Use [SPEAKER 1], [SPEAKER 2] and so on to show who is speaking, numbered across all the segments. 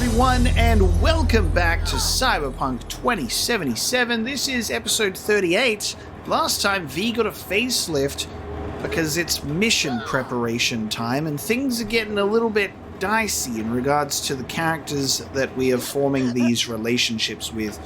[SPEAKER 1] everyone, and welcome back to Cyberpunk 2077. This is episode 38. Last time V got a facelift because it's mission preparation time, and things are getting a little bit dicey in regards to the characters that we are forming these relationships with.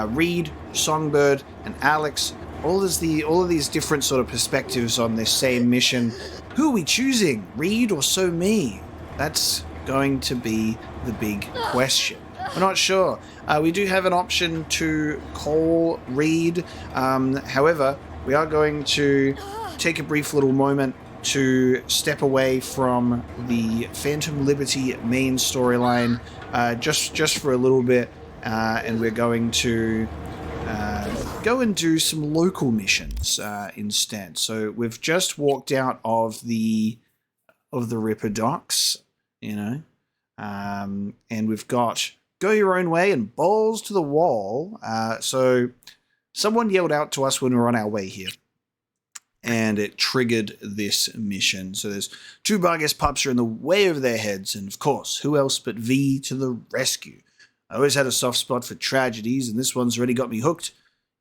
[SPEAKER 1] Reed, Songbird, and Alex. All of these different sort of perspectives on this same mission. Who are we choosing? Reed or So Me? That's going to be the big question. We're not sure. We do have an option to call Reed. However, we are going to take a brief little moment to step away from the Phantom Liberty main storyline just for a little bit, and we're going to go and do some local missions instead. So we've just walked out of the Ripper docks, you know, and we've got Go Your Own Way and Balls to the Wall. So someone yelled out to us when we were on our way here, and it triggered this mission. So there's two Bargas pups are in the way of their heads, and of course, who else but V to the rescue? I always had a soft spot for tragedies, and this one's already got me hooked.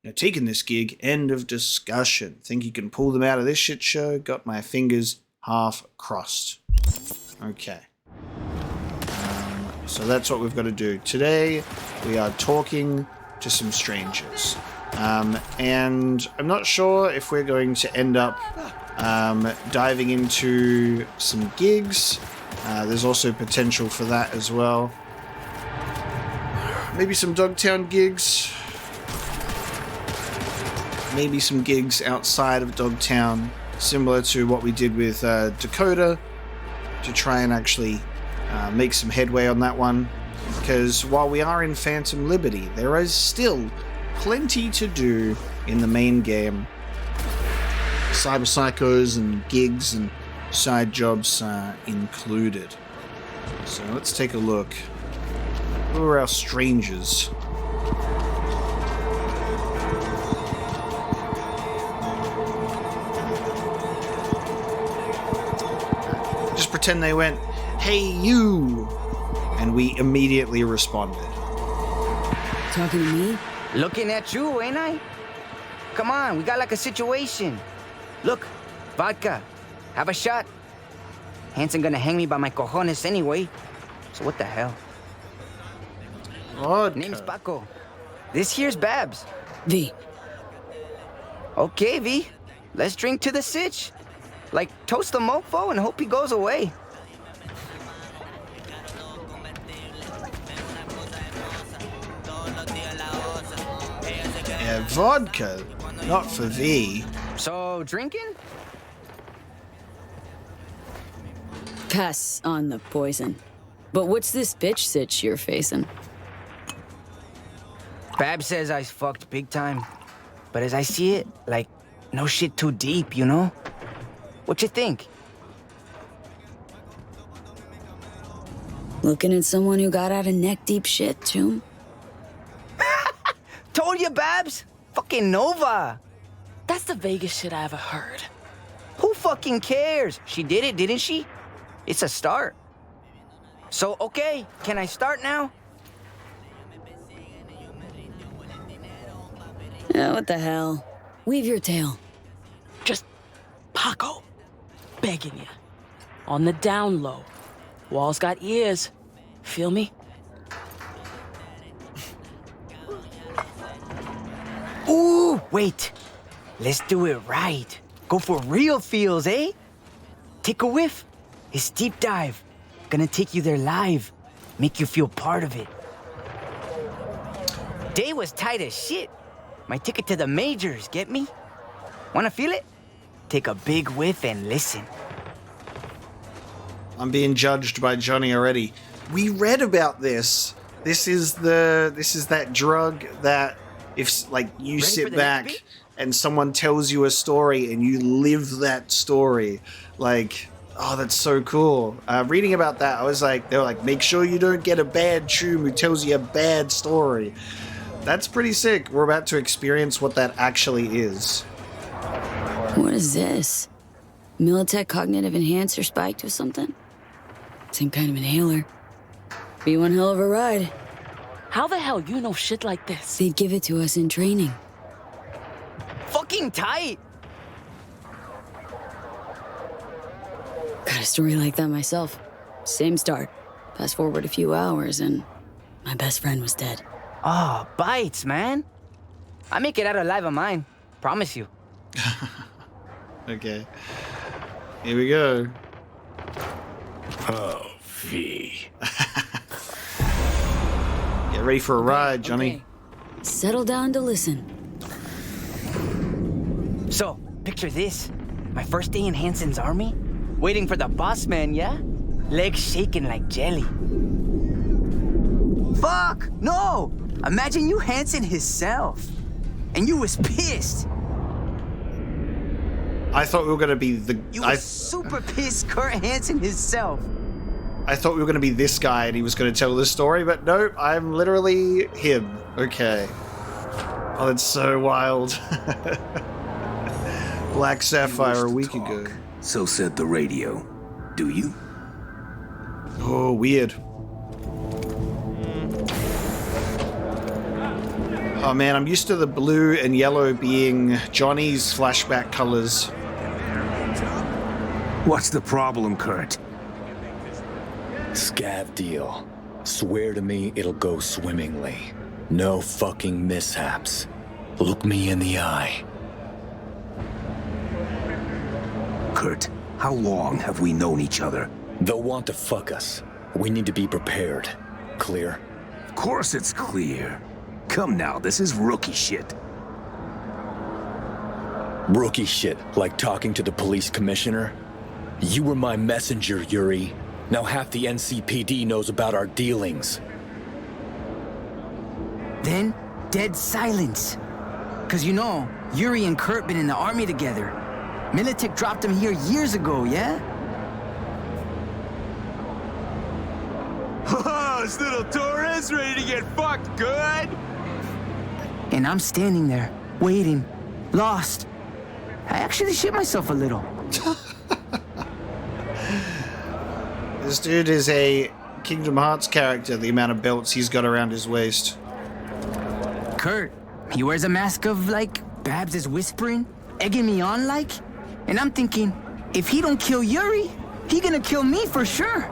[SPEAKER 1] You know, taking this gig, end of discussion. Think you can pull them out of this shit show? Got my fingers half crossed. Okay. So that's what we've got to do. Today, we are talking to some strangers. And I'm not sure if we're going to end up diving into some gigs. There's also potential for that as well. Maybe some Dogtown gigs. Maybe some gigs outside of Dogtown, similar to what we did with Dakota, to try and actually make some headway on that one. Because while we are in Phantom Liberty, there is still plenty to do in the main game. Cyberpsychos and gigs and side jobs included. So let's take a look. Who are our strangers? Just pretend they went, "Hey you," and we immediately responded.
[SPEAKER 2] Talking to me?
[SPEAKER 3] Looking at you, ain't I? Come on, we got like a situation. Look, vodka. Have a shot. Hanson gonna hang me by my cojones anyway. So what the hell?
[SPEAKER 1] Vodka.
[SPEAKER 3] Name's Paco. This here's Babs.
[SPEAKER 2] V.
[SPEAKER 3] Okay, V. Let's drink to the sitch. Like, toast the mofo and hope he goes away.
[SPEAKER 1] Yeah, vodka. Not for V.
[SPEAKER 3] So, drinking?
[SPEAKER 2] Pass on the poison. But what's this bitch sitch you're facing?
[SPEAKER 3] Babs says I fucked big time. But as I see it, like, no shit too deep, you know? What you think?
[SPEAKER 2] Looking at someone who got out of neck-deep shit, too?
[SPEAKER 3] Told you, Babs. Fucking Nova.
[SPEAKER 4] That's the vaguest shit I ever heard.
[SPEAKER 3] Who fucking cares? She did it, didn't she? It's a start. So, okay, can I start now?
[SPEAKER 2] Yeah, what the hell? Weave your tale.
[SPEAKER 4] Just Paco, begging you. On the down low. Walls got ears. Feel me?
[SPEAKER 3] Ooh, wait. Let's do it right. Go for real feels, eh? Take a whiff. It's deep dive. Gonna take you there live. Make you feel part of it. Day was tight as shit. My ticket to the majors, get me? Wanna feel it? Take a big whiff and listen.
[SPEAKER 1] I'm being judged by Johnny already. We read about this. This is that drug that if like you
[SPEAKER 3] Ready for
[SPEAKER 1] sit
[SPEAKER 3] the
[SPEAKER 1] back
[SPEAKER 3] next beat?
[SPEAKER 1] and someone tells you a story and you live that story, like, oh, that's so cool. Reading about that, I was like, they were like, make sure you don't get a bad choom who tells you a bad story. That's pretty sick. We're about to experience what that actually is.
[SPEAKER 2] What is this? Militech cognitive enhancer spiked or something? Same kind of inhaler. Be one hell of a ride.
[SPEAKER 4] How the hell you know shit like this?
[SPEAKER 2] They'd give it to us in training.
[SPEAKER 3] Fucking tight.
[SPEAKER 2] Got a story like that myself. Same start. Fast forward a few hours and my best friend was dead.
[SPEAKER 3] Oh, bites, man. I make it out alive of mine. Promise you.
[SPEAKER 1] Okay. Here we go.
[SPEAKER 5] Oh, V.
[SPEAKER 1] Get ready for a ride, Johnny.
[SPEAKER 2] Okay. Settle down to listen.
[SPEAKER 3] So, picture this. My first day in Hansen's army. Waiting for the boss man, yeah? Legs shaking like jelly. Fuck! No! Imagine you Hansen himself. And you was pissed.
[SPEAKER 1] I thought we were gonna be the.
[SPEAKER 3] You was super pissed Kurt Hansen himself.
[SPEAKER 1] I thought we were gonna be this guy and he was gonna tell this story, but nope, I'm literally him. Okay. Oh, that's so wild. Black Sapphire a week ago.
[SPEAKER 5] So said the radio. Do you?
[SPEAKER 1] Oh, weird. Oh man, I'm used to the blue and yellow being Johnny's flashback colors.
[SPEAKER 5] What's the problem, Kurt?
[SPEAKER 6] Scav deal. Swear to me it'll go swimmingly. No fucking mishaps. Look me in the eye.
[SPEAKER 5] Kurt, how long have we known each other?
[SPEAKER 6] They'll want to fuck us. We need to be prepared. Clear?
[SPEAKER 5] Of course it's clear. Come now, this is rookie shit.
[SPEAKER 6] Rookie shit, like talking to the police commissioner? You were my messenger, Yuri. Now half the NCPD knows about our dealings.
[SPEAKER 3] Then, dead silence. Cause you know, Yuri and Kurt been in the army together. Militech dropped him here years ago, yeah?
[SPEAKER 7] Oh, this little Torres ready to get fucked good?
[SPEAKER 3] And I'm standing there, waiting, lost. I actually shit myself a little.
[SPEAKER 1] This dude is a Kingdom Hearts character, the amount of belts he's got around his waist.
[SPEAKER 3] Kurt, he wears a mask of, like, Babs is whispering, egging me on like. And I'm thinking, if he don't kill Yuri, he gonna kill me for sure.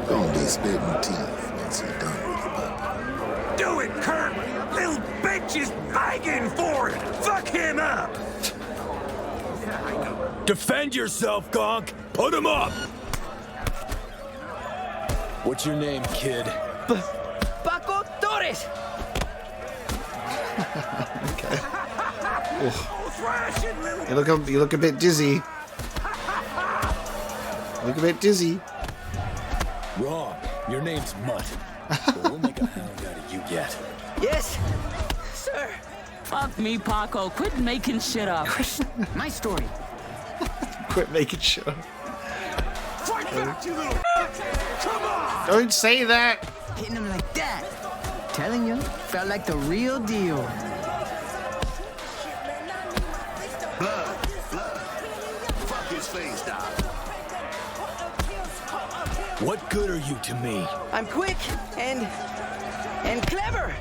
[SPEAKER 8] Gonna be spitting teeth once you're done with the puppy.
[SPEAKER 7] Do it, Kurt! Little bitch is begging for it! Fuck him up!
[SPEAKER 6] Defend yourself, Gonk! Put him up! What's your name, kid?
[SPEAKER 3] Paco Torres!
[SPEAKER 1] Okay. You look a bit dizzy. Look a bit dizzy.
[SPEAKER 6] Wrong. Your name's Mutt. But we'll make a hound out of you yet.
[SPEAKER 3] Yes, sir.
[SPEAKER 4] Fuck me, Paco. Quit making shit up.
[SPEAKER 3] My story.
[SPEAKER 1] Quit making sure.
[SPEAKER 7] Fight back, you little Come on!
[SPEAKER 1] Don't say that.
[SPEAKER 3] Hitting him like that. Telling you, felt like the real deal.
[SPEAKER 8] Blood. Fuck his face, Doc.
[SPEAKER 6] What good are you to me?
[SPEAKER 3] I'm quick and clever.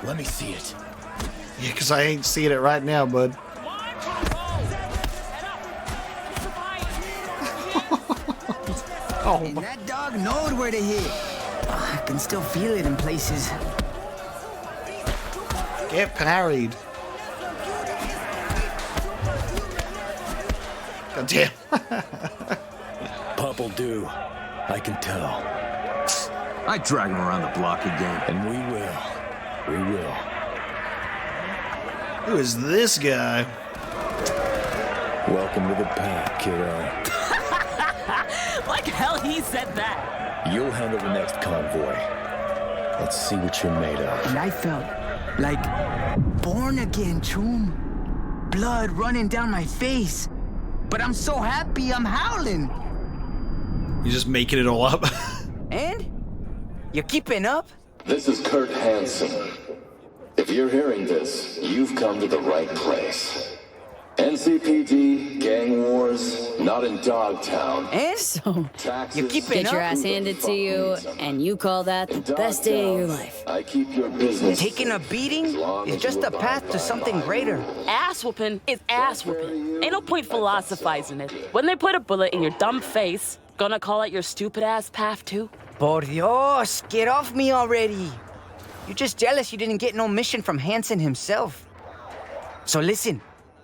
[SPEAKER 6] Let me see it.
[SPEAKER 1] Yeah, because I ain't seeing it right now, bud. Oh
[SPEAKER 3] And
[SPEAKER 1] my.
[SPEAKER 3] that dog knowed where to hit. I can still feel it in places.
[SPEAKER 1] Get parried. God damn.
[SPEAKER 6] Pup'll do. I can tell.
[SPEAKER 7] I drag him around the block again.
[SPEAKER 6] And we will. We will.
[SPEAKER 1] Who is this guy?
[SPEAKER 6] Welcome to the pack, kiddo.
[SPEAKER 4] Like hell he said that.
[SPEAKER 6] You'll handle the next convoy. Let's see what you're made of.
[SPEAKER 3] And I felt like born again, Choom. Blood running down my face. But I'm so happy I'm howling.
[SPEAKER 1] You're just making it all up.
[SPEAKER 3] And? You keeping up?
[SPEAKER 9] This is Kurt Hansen. If you're hearing this, you've come to the right place.
[SPEAKER 6] NCPD, gang wars, not in Dogtown.
[SPEAKER 3] Eh?
[SPEAKER 2] So,
[SPEAKER 3] You keep
[SPEAKER 2] get
[SPEAKER 3] it
[SPEAKER 2] your
[SPEAKER 3] up?
[SPEAKER 2] ass handed to you, and you call that the best day of your life.
[SPEAKER 6] I keep your business.
[SPEAKER 3] Taking a beating is just a path to something greater.
[SPEAKER 4] Ass whooping is ass whooping. Ain't no point philosophizing it. When they put a bullet in your dumb face, gonna call it your stupid ass path too?
[SPEAKER 3] Por Dios, get off me already. You're just jealous you didn't get no mission from Hansen himself. So listen,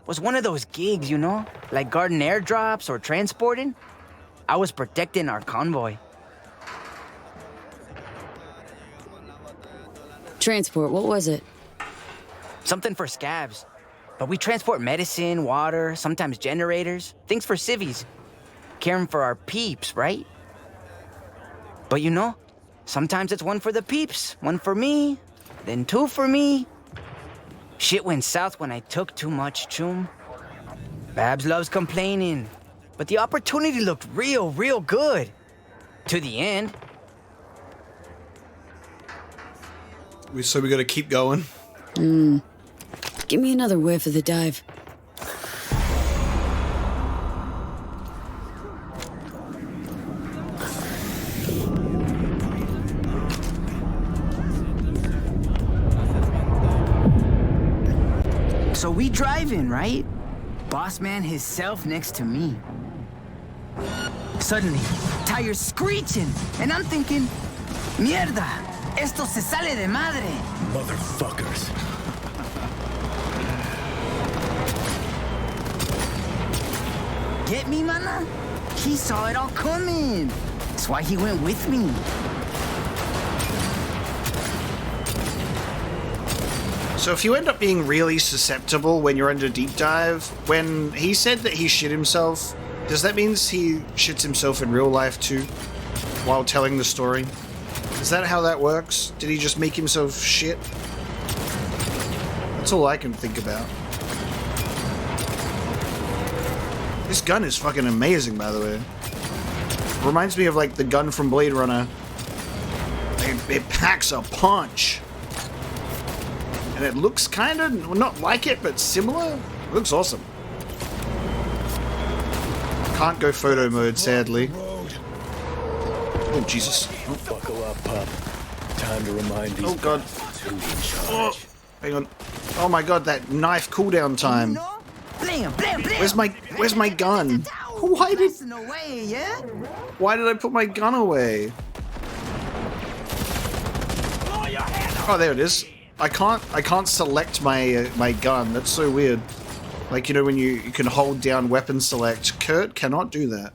[SPEAKER 3] was one of those gigs, you know? Like guarding airdrops or transporting? I was protecting our convoy.
[SPEAKER 2] Transport, what was it?
[SPEAKER 3] Something for scabs. But we transport medicine, water, sometimes generators, things for civvies. Caring for our peeps, right? But you know, sometimes it's one for the peeps, one for me, then two for me. Shit went south when I took too much, Chum. Babs loves complaining, but the opportunity looked real good. To the end.
[SPEAKER 1] So we gotta keep going.
[SPEAKER 2] Give me another whiff of the dive.
[SPEAKER 3] So we driving, right? Boss man himself next to me. Suddenly, tires screeching, and I'm thinking, mierda, esto se sale de madre.
[SPEAKER 6] Motherfuckers.
[SPEAKER 3] Get me, mana? He saw it all coming. That's why he went with me.
[SPEAKER 1] So if you end up being really susceptible when you're under deep dive, when he said that he shit himself, does that mean he shits himself in real life too, while telling the story? Is that how that works? Did he just make himself shit? That's all I can think about. This gun is fucking amazing, by the way. Reminds me of like the gun from Blade Runner. It packs a punch. And it looks kind of, not like it, but similar. It looks awesome. Can't go photo mode, sadly. Oh, Jesus. Oh.
[SPEAKER 6] Buckle up, pup. Time to remind these
[SPEAKER 1] Oh, God.
[SPEAKER 6] bastards who's in
[SPEAKER 1] Oh,
[SPEAKER 6] charge.
[SPEAKER 1] hang on. Oh my God, that knife cooldown time.
[SPEAKER 3] Blam, blam, blam.
[SPEAKER 1] Where's my gun? Why did I put my gun away? Oh, there it is. I can't select my gun. That's so weird. Like, you know, when you can hold down weapon select. Kurt cannot do that.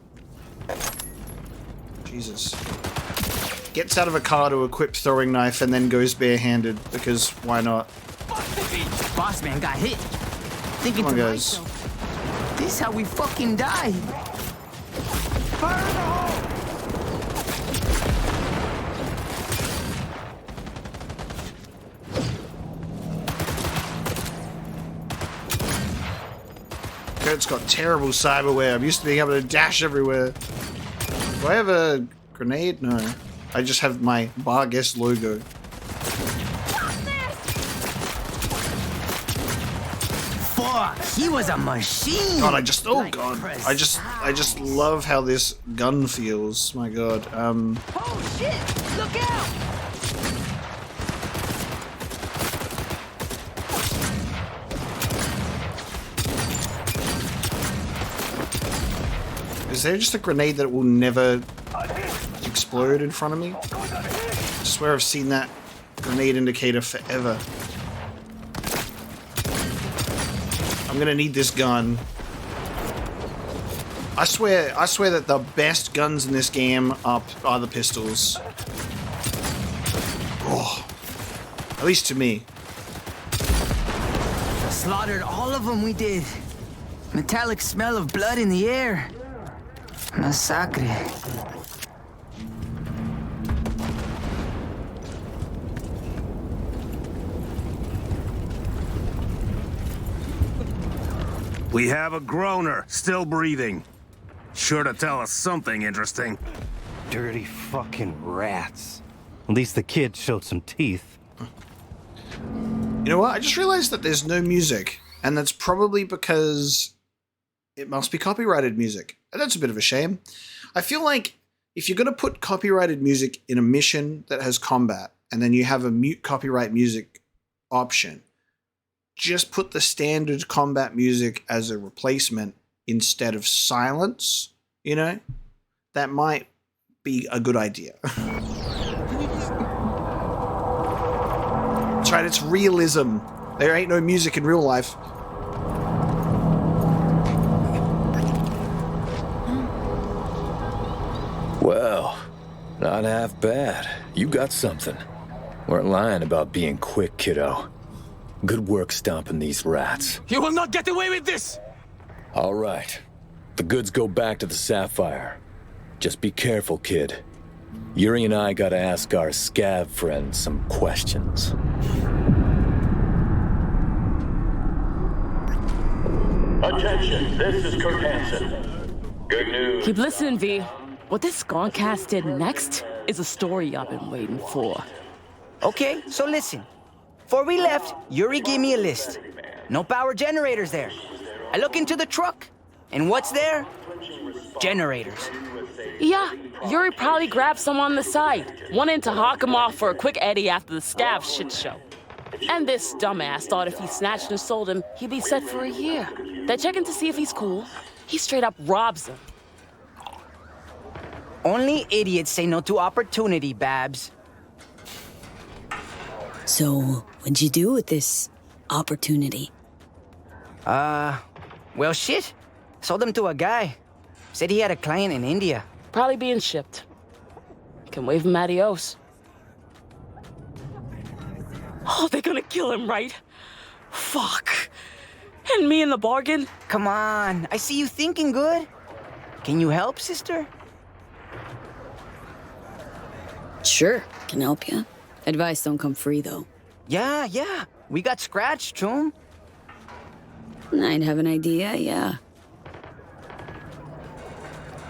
[SPEAKER 1] Jesus. Gets out of a car to equip throwing knife and then goes barehanded because why not?
[SPEAKER 3] Boss man got hit. Thinking
[SPEAKER 1] Come on,
[SPEAKER 3] to
[SPEAKER 1] guys.
[SPEAKER 3] myself, this is how we fucking die. Fire in the hole!
[SPEAKER 1] Kurt's got terrible cyberware. I'm used to being able to dash everywhere. Do I have a grenade? No. I just have my Barguest logo.
[SPEAKER 3] Fuck, he was a machine.
[SPEAKER 1] God, I just love how this gun feels. My God.
[SPEAKER 3] Oh shit! Look out!
[SPEAKER 1] Is there just a grenade that will never explode in front of me? I swear I've seen that grenade indicator forever. I'm gonna need this gun. I swear that the best guns in this game are the pistols. Oh, at least to me.
[SPEAKER 3] Slaughtered all of them, we did. Metallic smell of blood in the air. Massacre.
[SPEAKER 7] We have a groaner, still breathing. Sure to tell us something interesting.
[SPEAKER 9] Dirty fucking rats. At least the kid showed some teeth.
[SPEAKER 1] You know what? I just realized that there's no music And that's probably because it must be copyrighted music. And that's a bit of a shame. I feel like if you're going to put copyrighted music in a mission that has combat, and then you have a mute copyright music option, just put the standard combat music as a replacement instead of silence, you know? That might be a good idea. That's right, it's realism. There ain't no music in real life.
[SPEAKER 6] Well, not half bad. You got something. Weren't lying about being quick, kiddo. Good work stomping these rats.
[SPEAKER 5] You will not get away with this!
[SPEAKER 6] All right. The goods go back to the Sapphire. Just be careful, kid. Yuri and I gotta ask our scav friend some questions.
[SPEAKER 10] Attention, this is Kurt Hansen. Good news.
[SPEAKER 4] Keep listening, V. What this Skoncast did next is a story I've been waiting for.
[SPEAKER 3] Okay, so listen. Before we left, Yuri gave me a list. No power generators there. I look into the truck, and what's there? Generators.
[SPEAKER 4] Yeah, Yuri probably grabbed some on the side, wanting to hawk him off for a quick eddy after the scav shit show. And this dumbass thought if he snatched and sold him, he'd be set for a year. They're checking to see if he's cool. He straight up robs him.
[SPEAKER 3] Only idiots say no to opportunity, Babs.
[SPEAKER 2] So, what'd you do with this opportunity?
[SPEAKER 3] Well, shit. Sold them to a guy. Said he had a client in India.
[SPEAKER 4] Probably being shipped. Can wave him adios. Oh, they're gonna kill him, right? Fuck. And me in the bargain?
[SPEAKER 3] Come on, I see you thinking good. Can you help, sister?
[SPEAKER 2] Sure, can help you. Advice don't come free, though.
[SPEAKER 3] Yeah. We got scratched, Chum.
[SPEAKER 2] I'd have an idea, yeah.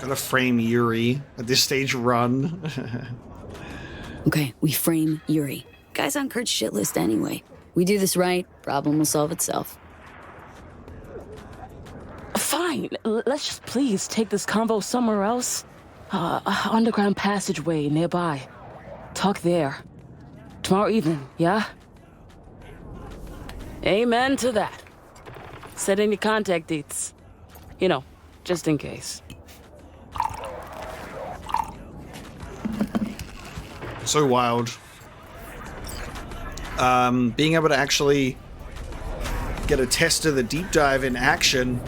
[SPEAKER 1] Gotta frame Yuri. At this stage, run.
[SPEAKER 2] Okay, we frame Yuri. Guy's on Kurt's shit list anyway. We do this right, problem will solve itself.
[SPEAKER 4] Fine, let's just please take this convo somewhere else. Underground passageway nearby. Talk there. Tomorrow evening, yeah? Amen to that. Set in your contact dates. You know, just in case.
[SPEAKER 1] So wild. Being able to actually get a test of the deep dive in action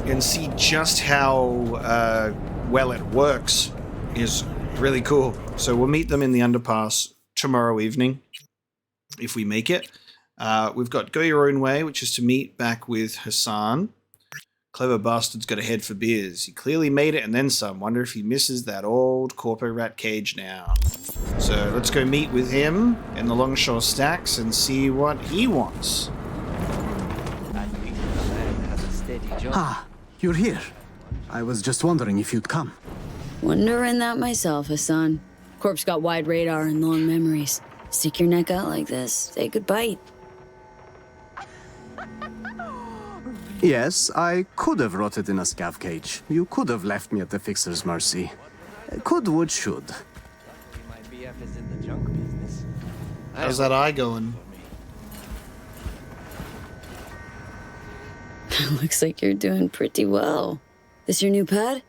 [SPEAKER 1] and see just how well it works is really cool. So we'll meet them in the underpass tomorrow evening, if we make it. We've got Go Your Own Way, which is to meet back with Hasan. Clever bastard's got to head for beers. He clearly made it and then some. Wonder if he misses that old corpo rat cage now. So let's go meet with him in the Longshore Stacks and see what he wants.
[SPEAKER 11] Ah, you're here. I was just wondering if you'd come.
[SPEAKER 2] Wondering that myself, Hasan. Corp's got wide radar and long memories. Stick your neck out like this, they could bite.
[SPEAKER 11] Yes, I could have rotted in a scav cage. You could have left me at the Fixer's mercy. Could, would, should.
[SPEAKER 9] My BF is in the junk business.
[SPEAKER 1] How's that eye going?
[SPEAKER 2] Looks like you're doing pretty well. This your new pad?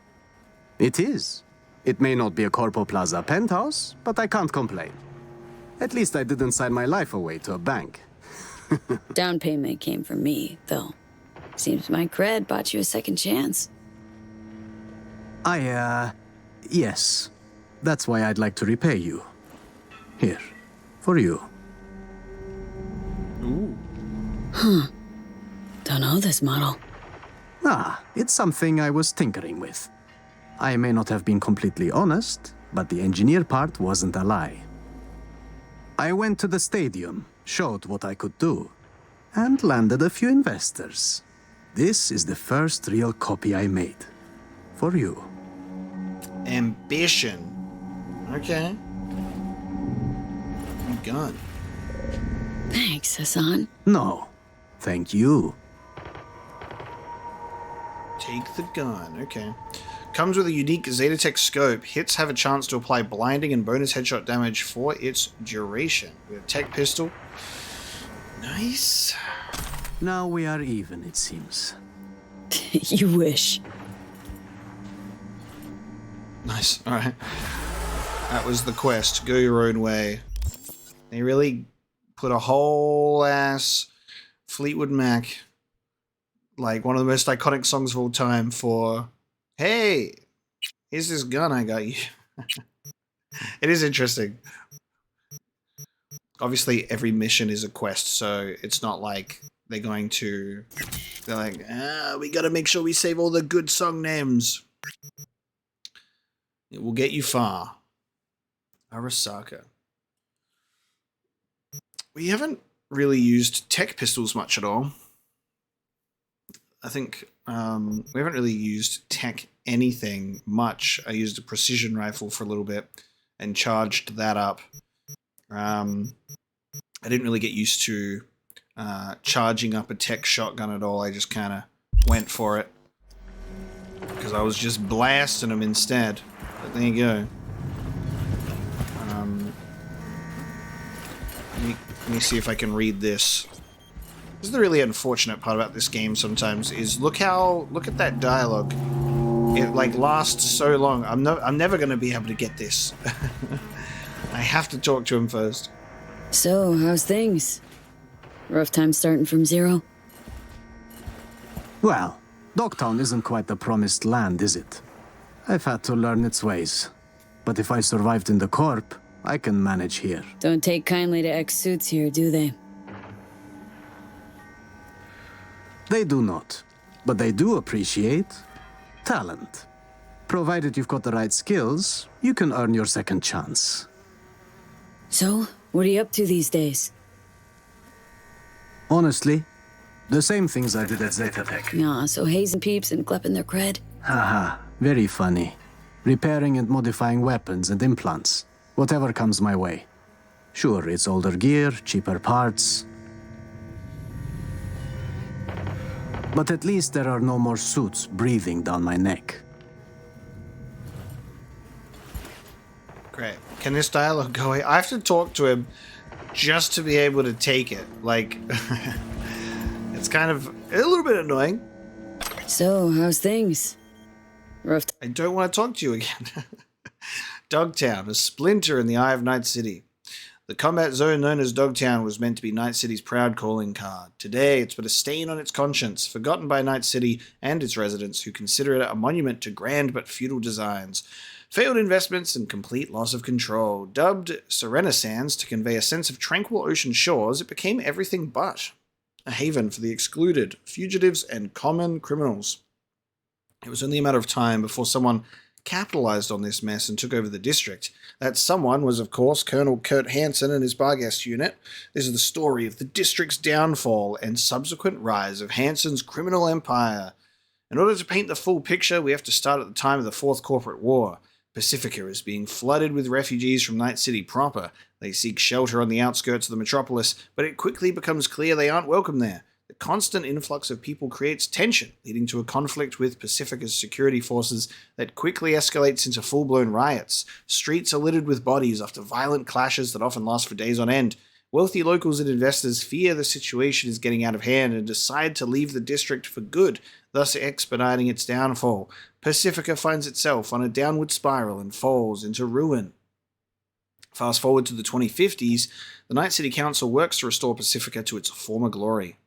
[SPEAKER 11] It is. It may not be a Corpo Plaza penthouse, but I can't complain. At least I didn't sign my life away to a bank.
[SPEAKER 2] Down payment came from me, though. Seems my cred bought you a second chance.
[SPEAKER 11] Yes. That's why I'd like to repay you. Here, for you.
[SPEAKER 1] Ooh.
[SPEAKER 2] Huh. Don't know this model.
[SPEAKER 11] It's something I was tinkering with. I may not have been completely honest, but the engineer part wasn't a lie. I went to the stadium, showed what I could do, and landed a few investors. This is the first real copy I made. For you.
[SPEAKER 1] Ambition. Okay. Gun.
[SPEAKER 2] Thanks, Hasan.
[SPEAKER 11] No, thank you.
[SPEAKER 1] Take the gun. Okay. Comes with a unique Zetatech scope. Hits have a chance to apply blinding and bonus headshot damage for its duration. We have tech pistol. Nice.
[SPEAKER 11] Now we are even, it seems.
[SPEAKER 2] You wish.
[SPEAKER 1] Nice. Alright. That was the quest. Go your own way. They really put a whole ass Fleetwood Mac, like one of the most iconic songs of all time, for, hey, here's this gun I got you. It is interesting. Obviously, every mission is a quest, so it's not like they're like, we gotta make sure we save all the good song names. It will get you far. Arasaka. We haven't really used tech pistols much at all. I think we haven't really used tech anything much. I used a precision rifle for a little bit and charged that up. I didn't really get used to charging up a tech shotgun at all. I just kind of went for it because I was just blasting them instead. But there you go. Let me see if I can read this. This is the really unfortunate part about this game sometimes, is look at that dialogue. It like lasts so long. I'm never going to be able to get this. I have to talk to him first.
[SPEAKER 2] So, how's things? Rough time starting from zero?
[SPEAKER 11] Well, Dogtown isn't quite the promised land, is it? I've had to learn its ways. But if I survived in the Corp, I can manage here.
[SPEAKER 2] Don't take kindly to ex-suits here, do they?
[SPEAKER 11] They do not. But they do appreciate talent. Provided you've got the right skills, you can earn your second chance.
[SPEAKER 2] So, what are you up to these days?
[SPEAKER 11] Honestly, the same things I did at Zetatech.
[SPEAKER 2] Nah, so hazing peeps and klepping their cred?
[SPEAKER 11] Haha, very funny. Repairing and modifying weapons and implants. Whatever comes my way. Sure, it's older gear, cheaper parts. But at least there are no more suits breathing down my neck.
[SPEAKER 1] Great. Can this dialogue go away? I have to talk to him just to be able to take it. Like, it's kind of a little bit annoying.
[SPEAKER 2] So, how's things? Rough.
[SPEAKER 1] I don't want to talk to you again. Dogtown, a splinter in the eye of Night City. The combat zone known as Dogtown was meant to be Night City's proud calling card. Today, it's but a stain on its conscience, forgotten by Night City and its residents who consider it a monument to grand but feudal designs, failed investments, and complete loss of control. Dubbed Serenasands to convey a sense of tranquil ocean shores, it became everything but a haven for the excluded, fugitives, and common criminals. It was only a matter of time before someone capitalized on this mess and took over the district. That someone was, of course, Colonel Kurt Hansen and his Barghest unit. This is the story of the district's downfall and subsequent rise of Hansen's criminal empire. In order to paint the full picture, we have to start at the time of the Fourth Corporate War. Pacifica is being flooded with refugees from Night City proper. They seek shelter on the outskirts of the metropolis, but it quickly becomes clear they aren't welcome there. The constant influx of people creates tension, leading to a conflict with Pacifica's security forces that quickly escalates into full-blown riots. Streets are littered with bodies after violent clashes that often last for days on end. Wealthy locals and investors fear the situation is getting out of hand and decide to leave the district for good, thus expediting its downfall. Pacifica finds itself on a downward spiral and falls into ruin. Fast forward to the 2050s, the Night City Council works to restore Pacifica to its former glory.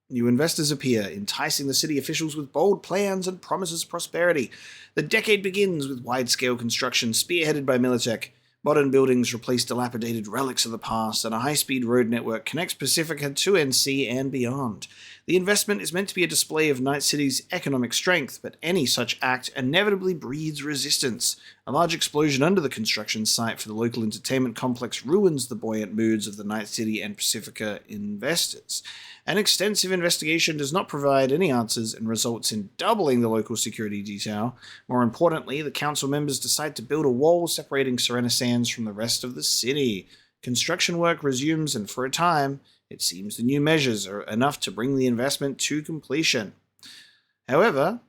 [SPEAKER 1] New investors appear, enticing the city officials with bold plans and promises of prosperity. The decade begins with wide-scale construction spearheaded by Militech. Modern buildings replace dilapidated relics of the past, and a high-speed road network connects Pacifica to NC and beyond. The investment is meant to be a display of Night City's economic strength, but any such act inevitably breeds resistance. A large explosion under the construction site for the local entertainment complex ruins the buoyant moods of the Night City and Pacifica investors. An extensive investigation does not provide any answers and results in doubling the local security detail. More importantly, the council members decide to build a wall separating Serenasands from the rest of the city. Construction work resumes, and for a time, it seems the new measures are enough to bring the investment to completion. However,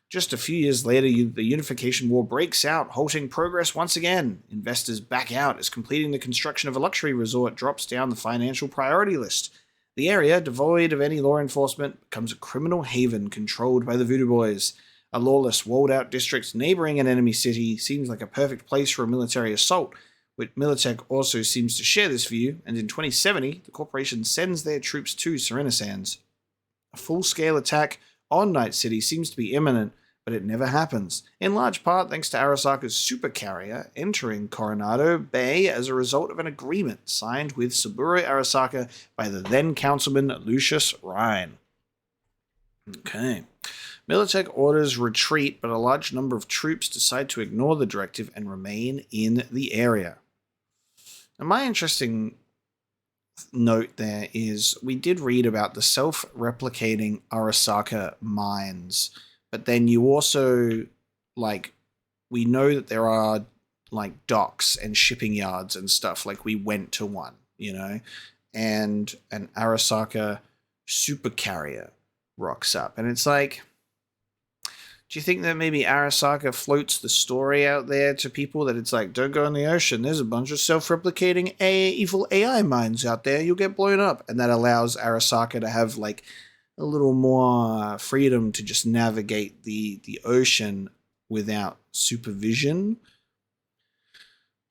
[SPEAKER 1] Just a few years later, the Unification War breaks out, halting progress once again. Investors back out as completing the construction of a luxury resort drops down the financial priority list. The area, devoid of any law enforcement, becomes a criminal haven controlled by the Voodoo Boys. A lawless, walled-out district neighboring an enemy city seems like a perfect place for a military assault, which Militech also seems to share this view, and in 2070, the corporation sends their troops to Serenasands. A full-scale attack on Night City seems to be imminent, but it never happens, in large part thanks to Arasaka's supercarrier entering Coronado Bay as a result of an agreement signed with Saburo Arasaka by the then-councilman Lucius Rhine. Okay. Militech orders retreat, but a large number of troops decide to ignore the directive and remain in the area. Now, my interesting note there is we did read about the self-replicating Arasaka mines, but then you also, like, we know that there are, like, docks and shipping yards and stuff. Like, we went to one, you know, and an Arasaka supercarrier rocks up. And it's like, do you think that maybe Arasaka floats the story out there to people that it's like, don't go in the ocean, there's a bunch of self-replicating evil AI mines out there, you'll get blown up. And that allows Arasaka to have, like, a little more freedom to just navigate the ocean without supervision.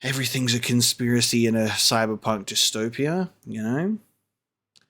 [SPEAKER 1] Everything's a conspiracy in a cyberpunk dystopia, you know?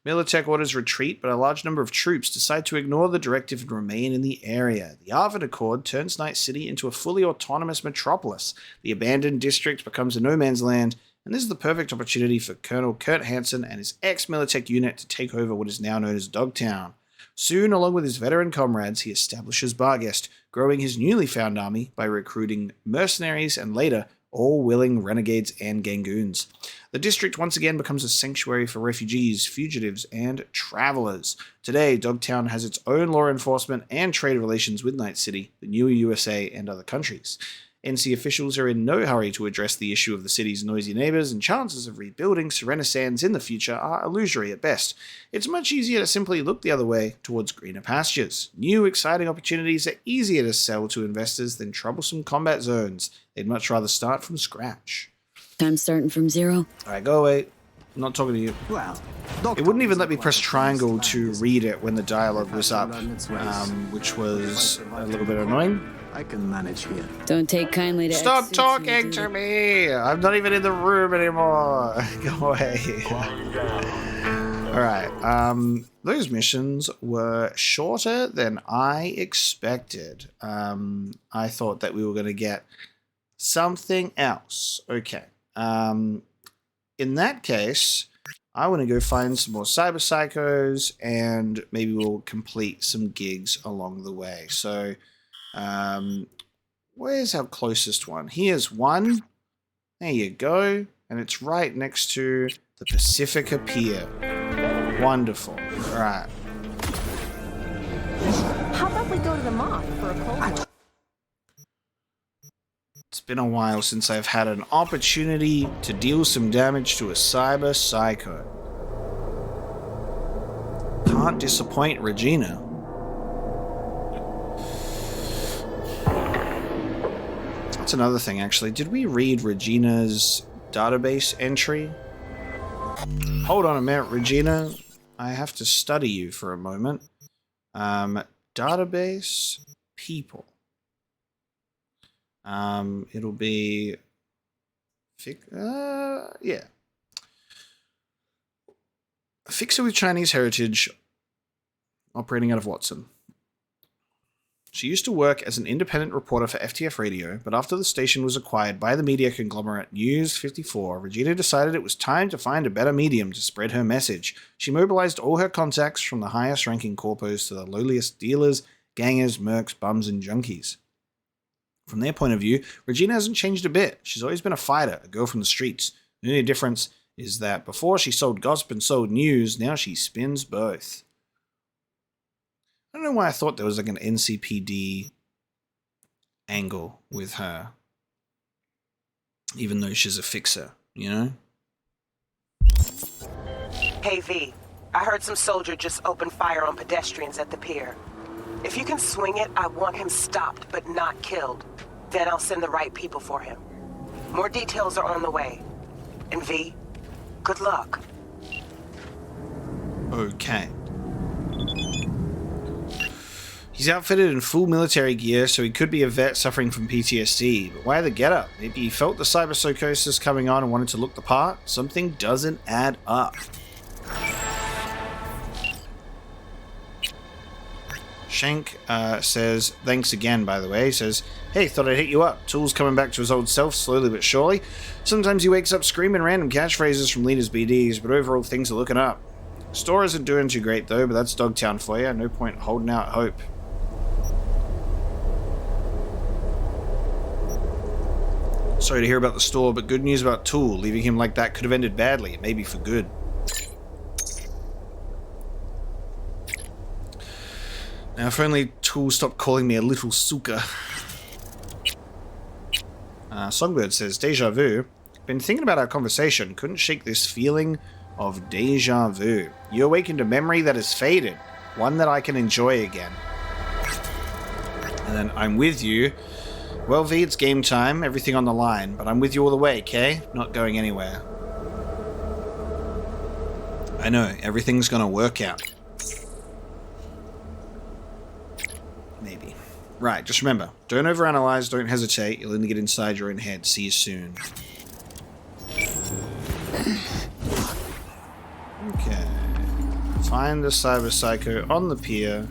[SPEAKER 1] Militech orders retreat, but a large number of troops decide to ignore the directive and remain in the area. The Arvin Accord turns Night City into a fully autonomous metropolis. The abandoned district becomes a no-man's land, and this is the perfect opportunity for Colonel Kurt Hansen and his ex-Militech unit to take over what is now known as Dogtown. Soon, along with his veteran comrades, he establishes Barguest, growing his newly found army by recruiting mercenaries and later all-willing renegades and gangoons. The district once again becomes a sanctuary for refugees, fugitives, and travelers. Today, Dogtown has its own law enforcement and trade relations with Night City, the newer USA, and other countries. NC officials are in no hurry to address the issue of the city's noisy neighbors, and chances of rebuilding Serenasands in the future are illusory at best. It's much easier to simply look the other way, towards greener pastures. New, exciting opportunities are easier to sell to investors than troublesome combat zones. They'd much rather start from scratch.
[SPEAKER 2] Time starting from zero.
[SPEAKER 1] Alright, go away. I'm not talking to you.
[SPEAKER 11] Well,
[SPEAKER 1] it wouldn't even let me press triangle to read it when the dialogue was up, which was a little bit annoying.
[SPEAKER 11] I can manage here.
[SPEAKER 2] Don't take kindly to
[SPEAKER 1] Stop talking to me! I'm not even in the room anymore. Go away. Alright, those missions were shorter than I expected. I thought that we were going to get something else. Okay. In that case, I want to go find some more Cyberpsychos, and maybe we'll complete some gigs along the way. So, where's our closest one? Here's one. There you go. And it's right next to the Pacifica Pier. Wonderful. All right.
[SPEAKER 12] How about we go to the mall for a cold one?
[SPEAKER 1] It's been a while since I've had an opportunity to deal some damage to a Cyberpsycho. Can't disappoint Regina. That's another thing, actually. Did we read Regina's database entry? Hold on a minute, Regina. I have to study you for a moment. Database people. It'll be... yeah. A fixer with Chinese heritage operating out of Watson. She used to work as an independent reporter for FTF Radio, but after the station was acquired by the media conglomerate News 54, Regina decided it was time to find a better medium to spread her message. She mobilized all her contacts from the highest-ranking corpos to the lowliest dealers, gangers, mercs, bums, and junkies. From their point of view, Regina hasn't changed a bit. She's always been a fighter, a girl from the streets. The only difference is that before she sold gossip and sold news, now she spins both. I don't know why I thought there was like an NCPD angle with her. Even though she's a fixer, you know?
[SPEAKER 13] Hey V, I heard some soldier just opened fire on pedestrians at the pier. If you can swing it, I want him stopped, but not killed. Then I'll send the right people for him. More details are on the way. And V, good luck.
[SPEAKER 1] Okay. He's outfitted in full military gear, so he could be a vet suffering from PTSD. But why the getup? Maybe he felt the cyberpsychosis coming on and wanted to look the part? Something doesn't add up. Shank says, thanks again, by the way. He says, hey, thought I'd hit you up. Tool's coming back to his old self, slowly but surely. Sometimes he wakes up screaming random catchphrases from leaders' BDs, but overall things are looking up. Store isn't doing too great, though, but that's Dogtown for you. No point holding out hope. Sorry to hear about the store, but good news about Tool. Leaving him like that could have ended badly, maybe for good. Now, if only Tool stopped calling me a little suka. Songbird says, deja vu. Been thinking about our conversation. Couldn't shake this feeling of deja vu. You awakened a memory that has faded. One that I can enjoy again. And then, I'm with you. Well, V, it's game time. Everything on the line. But I'm with you all the way, okay? Not going anywhere. I know. Everything's gonna work out. Maybe. Right, just remember, don't overanalyze, don't hesitate, you'll only get inside your own head. See you soon. Okay. Find the Cyberpsycho on the pier.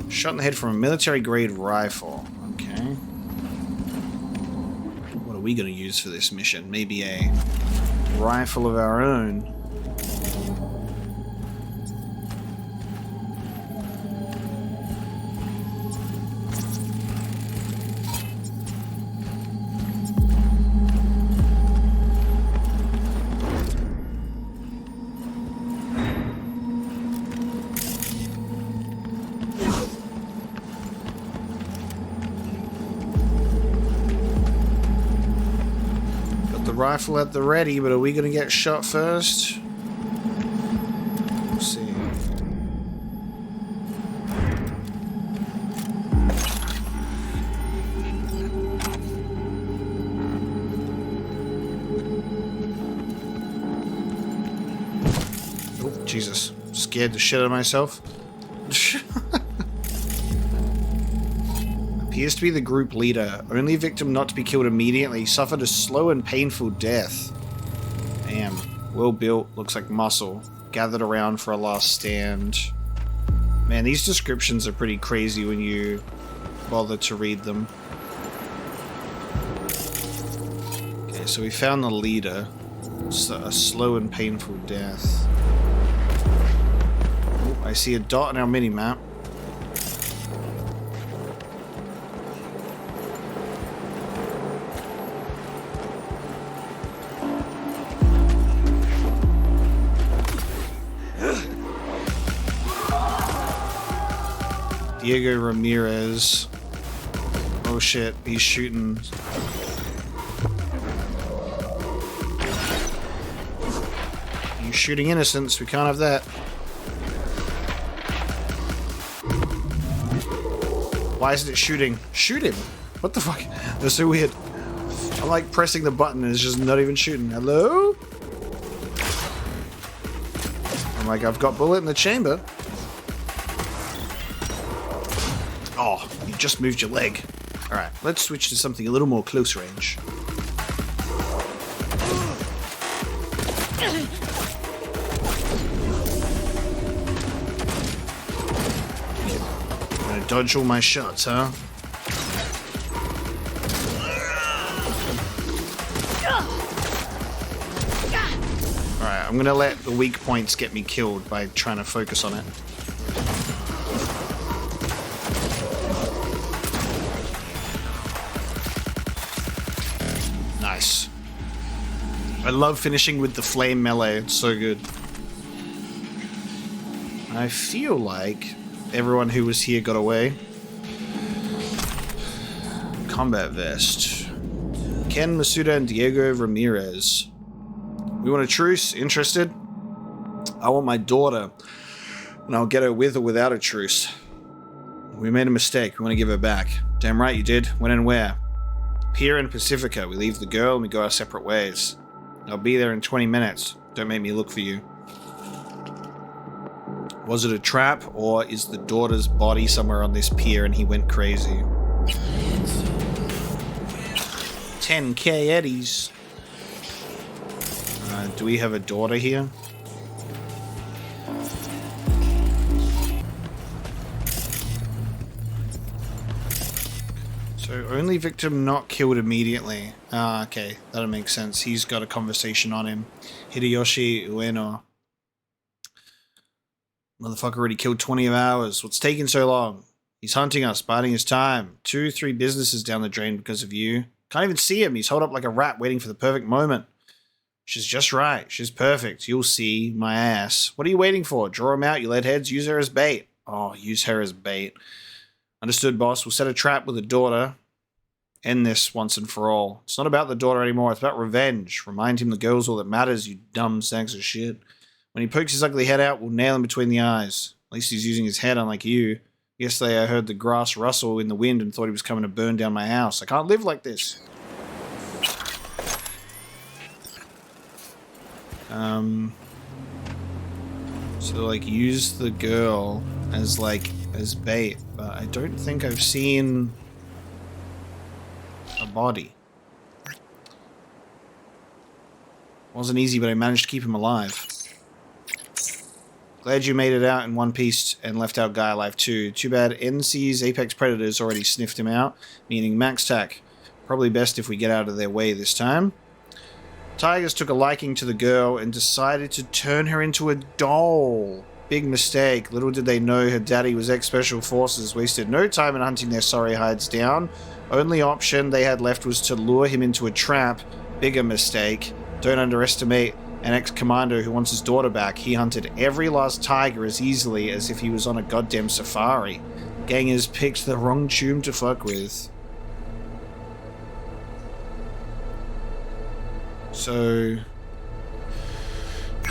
[SPEAKER 1] Shot in the head from a military-grade rifle. Okay. What are we going to use for this mission? Maybe a rifle of our own. Rifle at the ready, but are we going to get shot first? We'll see. Oh, Jesus. Scared the shit out of myself. Appears to be the group leader. Only victim not to be killed immediately. Suffered a slow and painful death. Damn. Well built. Looks like muscle. Gathered around for a last stand. Man, these descriptions are pretty crazy when you bother to read them. Okay, so we found the leader. It's a slow and painful death. Oh, I see a dot on our mini-map. Diego Ramirez. Oh shit, he's shooting. He's shooting innocents, we can't have that. Why isn't it shooting? Shoot him! What the fuck? That's so weird. I'm like pressing the button and it's just not even shooting. Hello? I'm like, I've got bullet in the chamber. Oh, you just moved your leg. Alright, let's switch to something a little more close range. I'm gonna dodge all my shots, huh? Alright, I'm gonna let the weak points get me killed by trying to focus on it. Nice. I love finishing with the flame melee, it's so good. I feel like everyone who was here got away. Combat vest. Ken Masuda and Diego Ramirez. We want a truce? Interested? I want my daughter. And I'll get her with or without a truce. We made a mistake. We want to give her back. Damn right you did. When and where? Pier and Pacifica. We leave the girl and we go our separate ways. I'll be there in 20 minutes. Don't make me look for you. Was it a trap, or is the daughter's body somewhere on this pier and he went crazy? 10k eddies. Do we have a daughter here? So only victim not killed immediately. Ah, okay. That'll make sense. He's got a conversation on him. Hideyoshi Ueno. Motherfucker already killed 20 of ours. What's taking so long? He's hunting us, biding his time. 2-3 businesses down the drain because of you. Can't even see him. He's holed up like a rat waiting for the perfect moment. She's just right. She's perfect. You'll see my ass. What are you waiting for? Draw him out, you lead heads. Use her as bait. Oh, use her as bait. Understood, boss. We'll set a trap with the daughter. End this once and for all. It's not about the daughter anymore. It's about revenge. Remind him the girl's all that matters, you dumb sacks of shit. When he pokes his ugly head out, we'll nail him between the eyes. At least he's using his head, unlike you. Yesterday I heard the grass rustle in the wind and thought he was coming to burn down my house. I can't live like this. So like use the girl as bait, but I don't think I've seen a body. Wasn't easy, but I managed to keep him alive. Glad you made it out in one piece and left our guy alive too. Too bad NC's apex predators already sniffed him out, meaning max tac. Probably best if we get out of their way this time. Tigers took a liking to the girl and decided to turn her into a doll. Big mistake. Little did they know her daddy was ex-special forces. Wasted no time in hunting their sorry hides down. Only option they had left was to lure him into a trap. Bigger mistake. Don't underestimate an ex-commando who wants his daughter back. He hunted every last tiger as easily as if he was on a goddamn safari. Gangers picked the wrong tune to fuck with. So,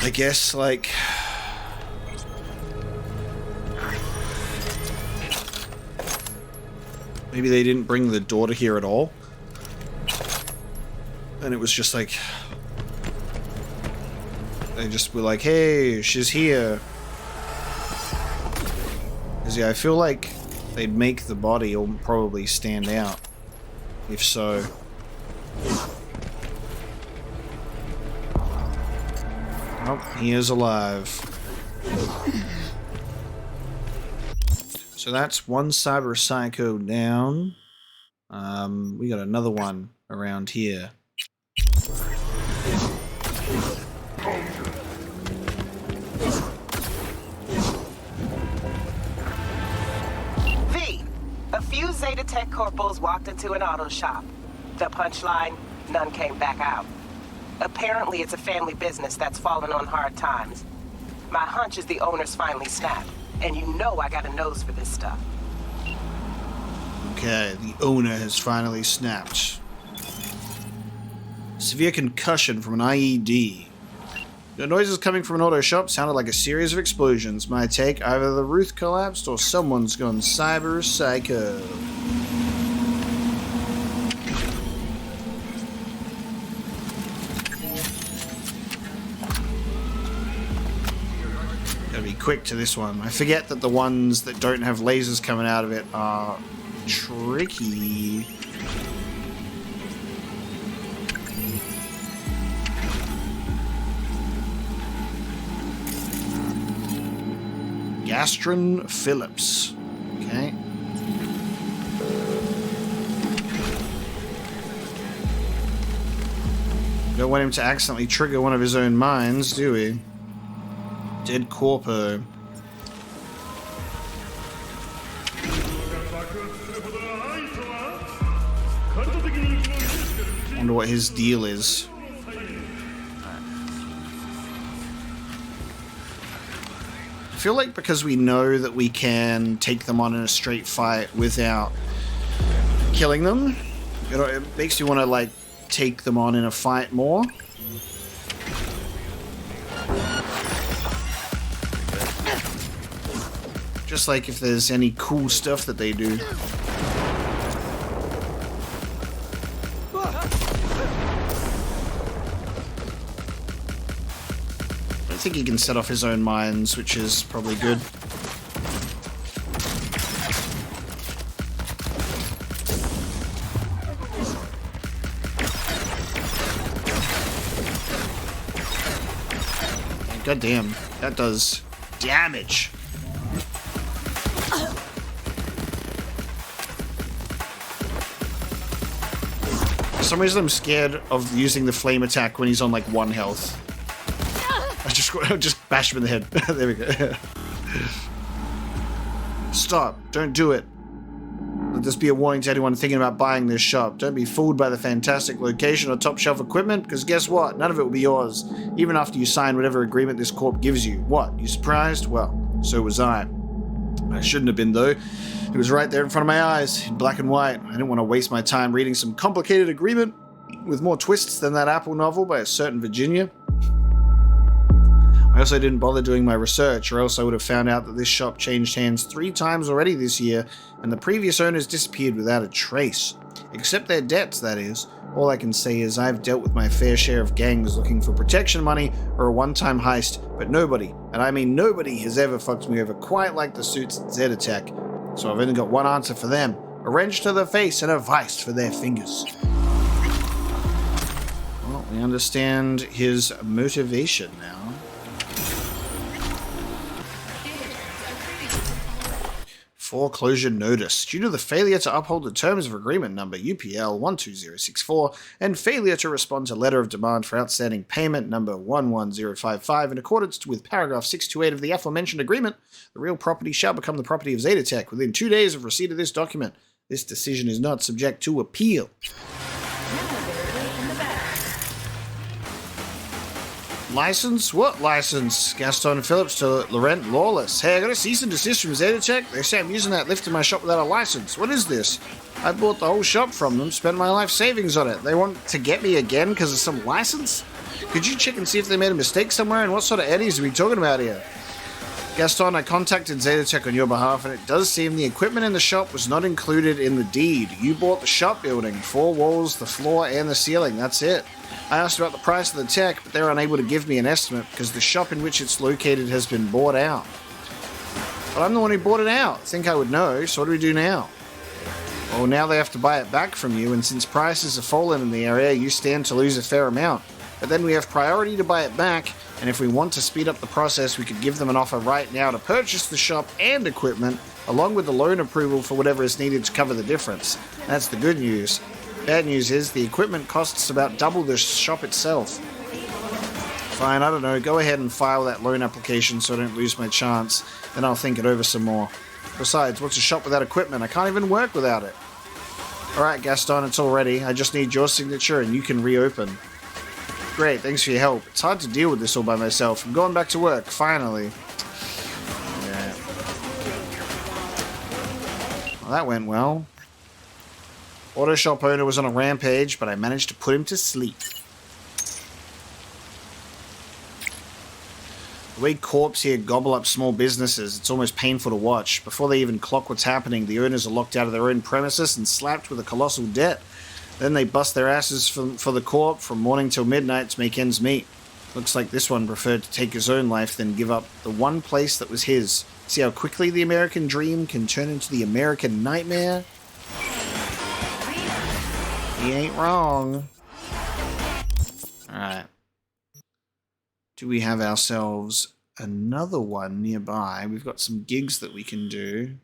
[SPEAKER 1] I guess, like, maybe they didn't bring the daughter here at all. And it was just like, they just were like, hey, she's here. Because, yeah, I feel like they'd make the body or probably stand out. If so. Oh, he is alive. So that's one Cyberpsycho down. We got another one around here.
[SPEAKER 13] V, a few Zeta Tech corporals walked into an auto shop. The punchline, none came back out. Apparently it's a family business that's fallen on hard times. My hunch is the owners finally snapped, and you know I got a nose for this stuff.
[SPEAKER 1] Okay, the owner has finally snapped. Severe concussion from an IED. The noises coming from an auto shop sounded like a series of explosions. My take, either the roof collapsed or someone's gone cyber-psycho. Gotta be quick to this one. I forget that the ones that don't have lasers coming out of it are tricky. Gastron Phillips. Okay. Don't want him to accidentally trigger one of his own mines, do we? Dead Corpo. Wonder what his deal is. I feel like because we know that we can take them on in a straight fight without killing them, it makes you want to like take them on in a fight more. Just like if there's any cool stuff that they do. I think he can set off his own mines, which is probably good. God damn, that does damage. For some reason I'm scared of using the flame attack when he's on like 1 health. I'll just bash him in the head. There we go. Stop. Don't do it. Let this be a warning to anyone thinking about buying this shop. Don't be fooled by the fantastic location or top shelf equipment, because guess what? None of it will be yours, even after you sign whatever agreement this corp gives you. What? You surprised? Well, so was I. I shouldn't have been, though. It was right there in front of my eyes, in black and white. I didn't want to waste my time reading some complicated agreement with more twists than that Apple novel by a certain Virginia. I also didn't bother doing my research, or else I would have found out that this shop changed hands 3 times already this year, and the previous owners disappeared without a trace. Except their debts, that is. All I can say is I've dealt with my fair share of gangs looking for protection money or a one-time heist, but nobody, and I mean nobody, has ever fucked me over quite like the suits at Zetatech. So I've only got one answer for them: a wrench to the face and a vice for their fingers. Well, we understand his motivation now. Foreclosure notice. Due to the failure to uphold the terms of agreement number UPL 12064 and failure to respond to letter of demand for outstanding payment number 11055 in accordance with paragraph 628 of the aforementioned agreement, the real property shall become the property of Zetatech within 2 days of receipt of this document. This decision is not subject to appeal. License? What license? Gaston Phillips to Laurent Lawless. Hey, I got a cease and desist from Zetatech. They say I'm using that lift in my shop without a license. What is this? I bought the whole shop from them, spent my life savings on it. They want to get me again because of some license? Could you check and see if they made a mistake somewhere, and what sort of eddies are we talking about here? Gaston, I contacted Zetatech on your behalf, and it does seem the equipment in the shop was not included in the deed. You bought the shop building, 4 walls, the floor, and the ceiling. That's it. I asked about the price of the tech, but they're unable to give me an estimate because the shop in which it's located has been bought out. But I'm the one who bought it out. I think I would know, so what do we do now? Well, now they have to buy it back from you, and since prices have fallen in the area, you stand to lose a fair amount. But then we have priority to buy it back, and if we want to speed up the process, we could give them an offer right now to purchase the shop and equipment, along with the loan approval for whatever is needed to cover the difference. That's the good news. Bad news is the equipment costs about double the shop itself. Fine, I don't know, go ahead and file that loan application so I don't lose my chance, then I'll think it over some more. Besides, what's a shop without equipment? I can't even work without it. Alright Gaston, it's all ready. I just need your signature and you can reopen. Great, thanks for your help. It's hard to deal with this all by myself. I'm going back to work, finally. Yeah. Well, that went well. Auto shop owner was on a rampage, but I managed to put him to sleep. The way corps here gobble up small businesses, it's almost painful to watch. Before they even clock what's happening, the owners are locked out of their own premises and slapped with a colossal debt. Then they bust their asses for the corp from morning till midnight to make ends meet. Looks like this one preferred to take his own life than give up the one place that was his. See how quickly the American dream can turn into the American nightmare? He ain't wrong. Alright. Do we have ourselves another one nearby? We've got some gigs that we can do.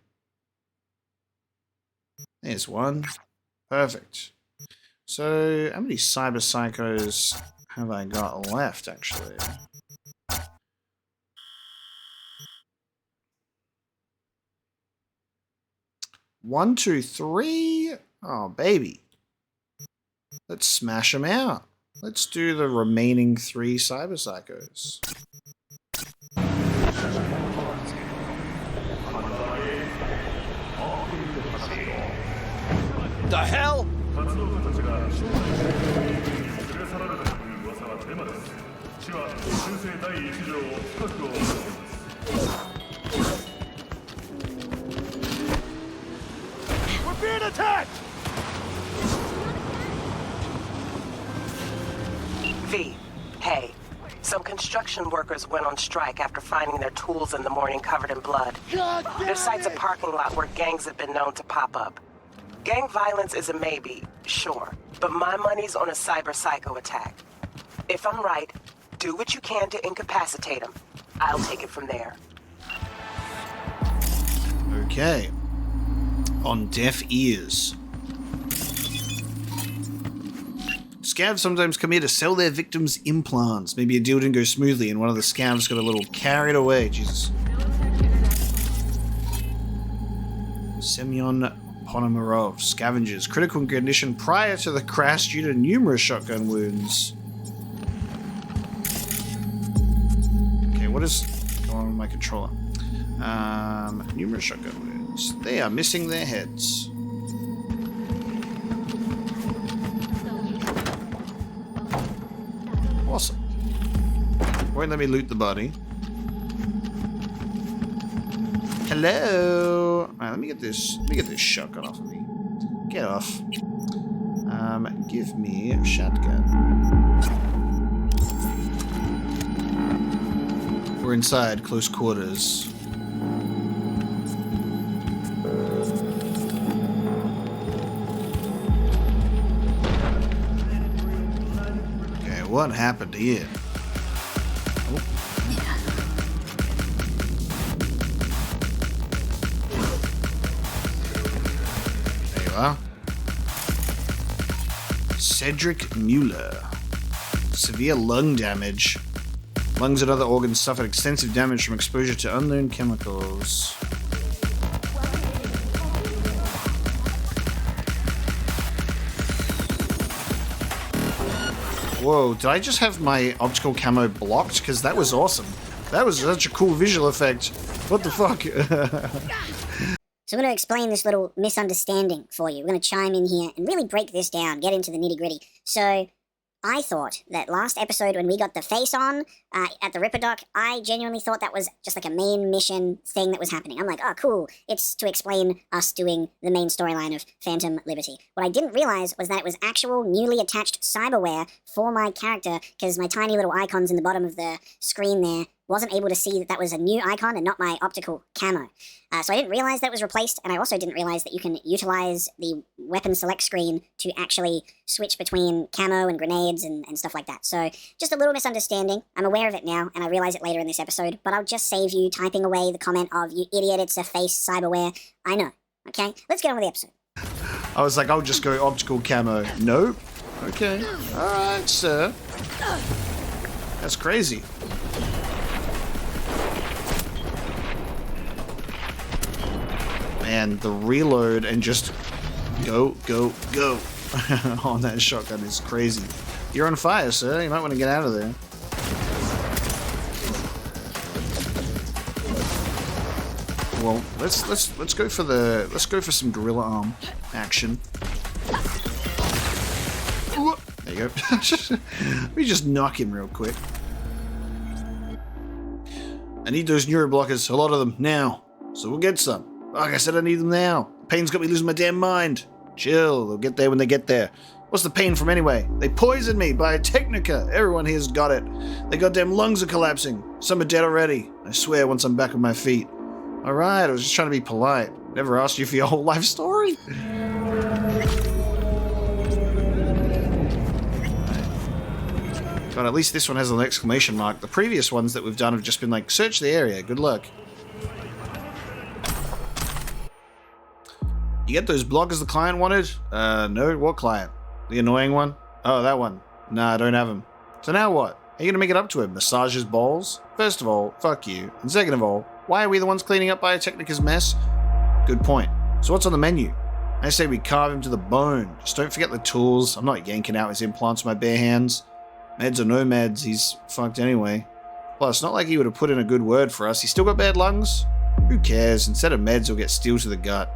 [SPEAKER 1] There's one. Perfect. So, how many Cyberpsychos have I got left, actually? 1, 2, 3. Oh, baby. Let's smash them out. Let's do the remaining 3 Cyberpsychos.
[SPEAKER 6] The hell?
[SPEAKER 7] being attacked!
[SPEAKER 13] V, hey. Some construction workers went on strike after finding their tools in the morning covered in blood. Their site's a parking lot where gangs have been known to pop up. Gang violence is a maybe, sure, but my money's on a Cyberpsycho attack. If I'm right, do what you can to incapacitate them. I'll take it from there.
[SPEAKER 1] Okay. On deaf ears. Scavs sometimes come here to sell their victims implants. Maybe a deal didn't go smoothly and one of the scavs got a little carried away. Jesus. Semyon Ponomarov. Scavengers. Critical condition prior to the crash due to numerous shotgun wounds. Okay, what is going on with my controller? Numerous shotgun wounds. They are missing their heads. Awesome. Won't let me loot the body. Hello. Alright, let me get this shotgun off of me. Get off. Give me a shotgun. We're inside, close quarters. What happened here? Oh. There you are. Cedric Mueller. Severe lung damage. Lungs and other organs suffered extensive damage from exposure to unknown chemicals. Whoa, did I just have my optical camo blocked? Because that was awesome. That was such a cool visual effect. What the fuck?
[SPEAKER 14] So I'm going to explain this little misunderstanding for you. We're going to chime in here and really break this down, get into the nitty-gritty. So I thought that last episode when we got the face on at the Ripper Dock, I genuinely thought that was just like a main mission thing that was happening. I'm like, oh, cool. It's to explain us doing the main storyline of Phantom Liberty. What I didn't realize was that it was actual newly attached cyberware for my character because my tiny little icons in the bottom of the screen there wasn't able to see that that was a new icon and not my optical camo. So I didn't realize that was replaced, and I also didn't realize that you can utilize the weapon select screen to actually switch between camo and grenades and stuff like that. So just a little misunderstanding. I'm aware of it now, and I realize it later in this episode, but I'll just save you typing away the comment of, you idiot, it's a face cyberware. I know. Okay, let's get on with the episode.
[SPEAKER 1] I was like, I'll just go optical camo. Nope. Okay. Alright, sir. That's crazy. And the reload and just go, go, go on that shotgun is crazy. You're on fire, sir. You might want to get out of there. Well, let's go for some gorilla arm action. There you go. Let me just knock him real quick. I need those neuroblockers, a lot of them now. So we'll get some. Like I said, I need them now. Pain's got me losing my damn mind. Chill, they'll get there when they get there. What's the pain from anyway? They poisoned me by a Technica. Everyone here's got it. Their goddamn lungs are collapsing. Some are dead already. I swear once I'm back on my feet. Alright, I was just trying to be polite. Never asked you for your whole life story. God, at least this one has an exclamation mark. The previous ones that we've done have just been like, search the area, good luck. You get those blockers the client wanted? No, what client? The annoying one? Oh, that one. Nah, I don't have him. So now what? Are you gonna make it up to him? Massage his balls? First of all, fuck you. And second of all, why are we the ones cleaning up Biotechnica's mess? Good point. So what's on the menu? I say we carve him to the bone. Just don't forget the tools. I'm not yanking out his implants with my bare hands. Meds or no meds, he's fucked anyway. Plus, not like he would have put in a good word for us. He's still got bad lungs? Who cares? Instead of meds, he'll get steel to the gut.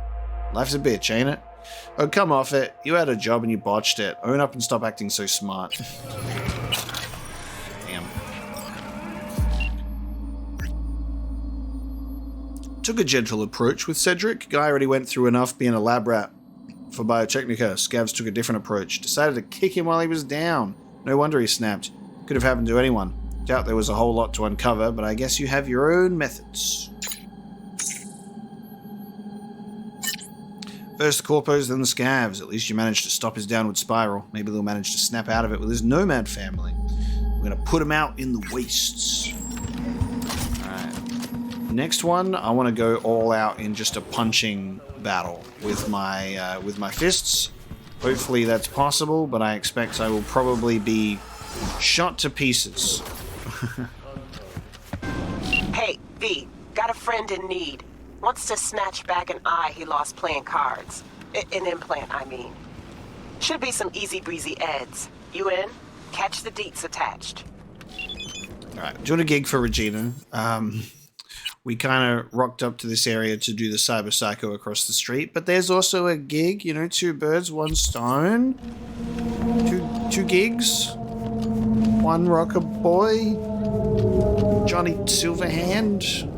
[SPEAKER 1] Life's a bitch, ain't it? Oh, come off it. You had a job and you botched it. Own up and stop acting so smart. Damn. Took a gentle approach with Cedric. Guy already went through enough being a lab rat. for Biotechnica, Scavs took a different approach. Decided to kick him while he was down. No wonder he snapped. Could have happened to anyone. Doubt there was a whole lot to uncover, but I guess you have your own methods. First the Corpos, then the Scavs. At least you managed to stop his downward spiral. Maybe they'll manage to snap out of it with his nomad family. We're going to put him out in the wastes. Alright. Next one, I want to go all out in just a punching battle with my fists. Hopefully that's possible, but I expect I will probably be shot to pieces.
[SPEAKER 13] Hey, V, got a friend in need. Wants to snatch back an eye he lost playing cards. An implant, I mean. Should be some easy breezy eds. You in? Catch the deets attached.
[SPEAKER 1] Alright, doing a gig for Regina. We kind of rocked up to this area to do the Cyberpsycho across the street, but there's also a gig, you know, 2 birds, 1 stone. Two gigs. 1 rocker boy. Johnny Silverhand.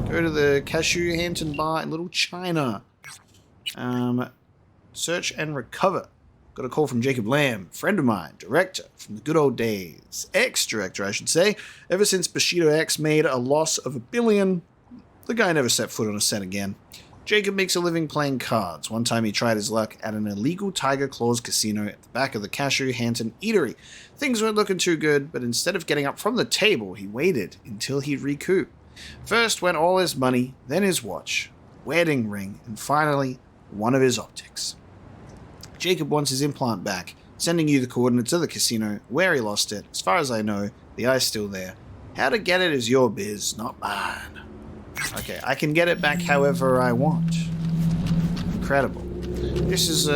[SPEAKER 1] Go to the Cashew Hampton Bar in Little China. Search and recover. Got a call from Jacob Lamb, friend of mine, director from the good old days. Ex-director, I should say. Ever since Bushido X made a loss of $1 billion, the guy never set foot on a set again. Jacob makes a living playing cards. One time he tried his luck at an illegal Tiger Claws casino at the back of the Cashew Hampton Eatery. Things weren't looking too good, but instead of getting up from the table, he waited until he'd recoup. First went all his money, then his watch, wedding ring, and finally, one of his optics. Jacob wants his implant back, sending you the coordinates of the casino, where he lost it. As far as I know, the eye's still there. How to get it is your biz, not mine. Okay, I can get it back however I want. Incredible. This is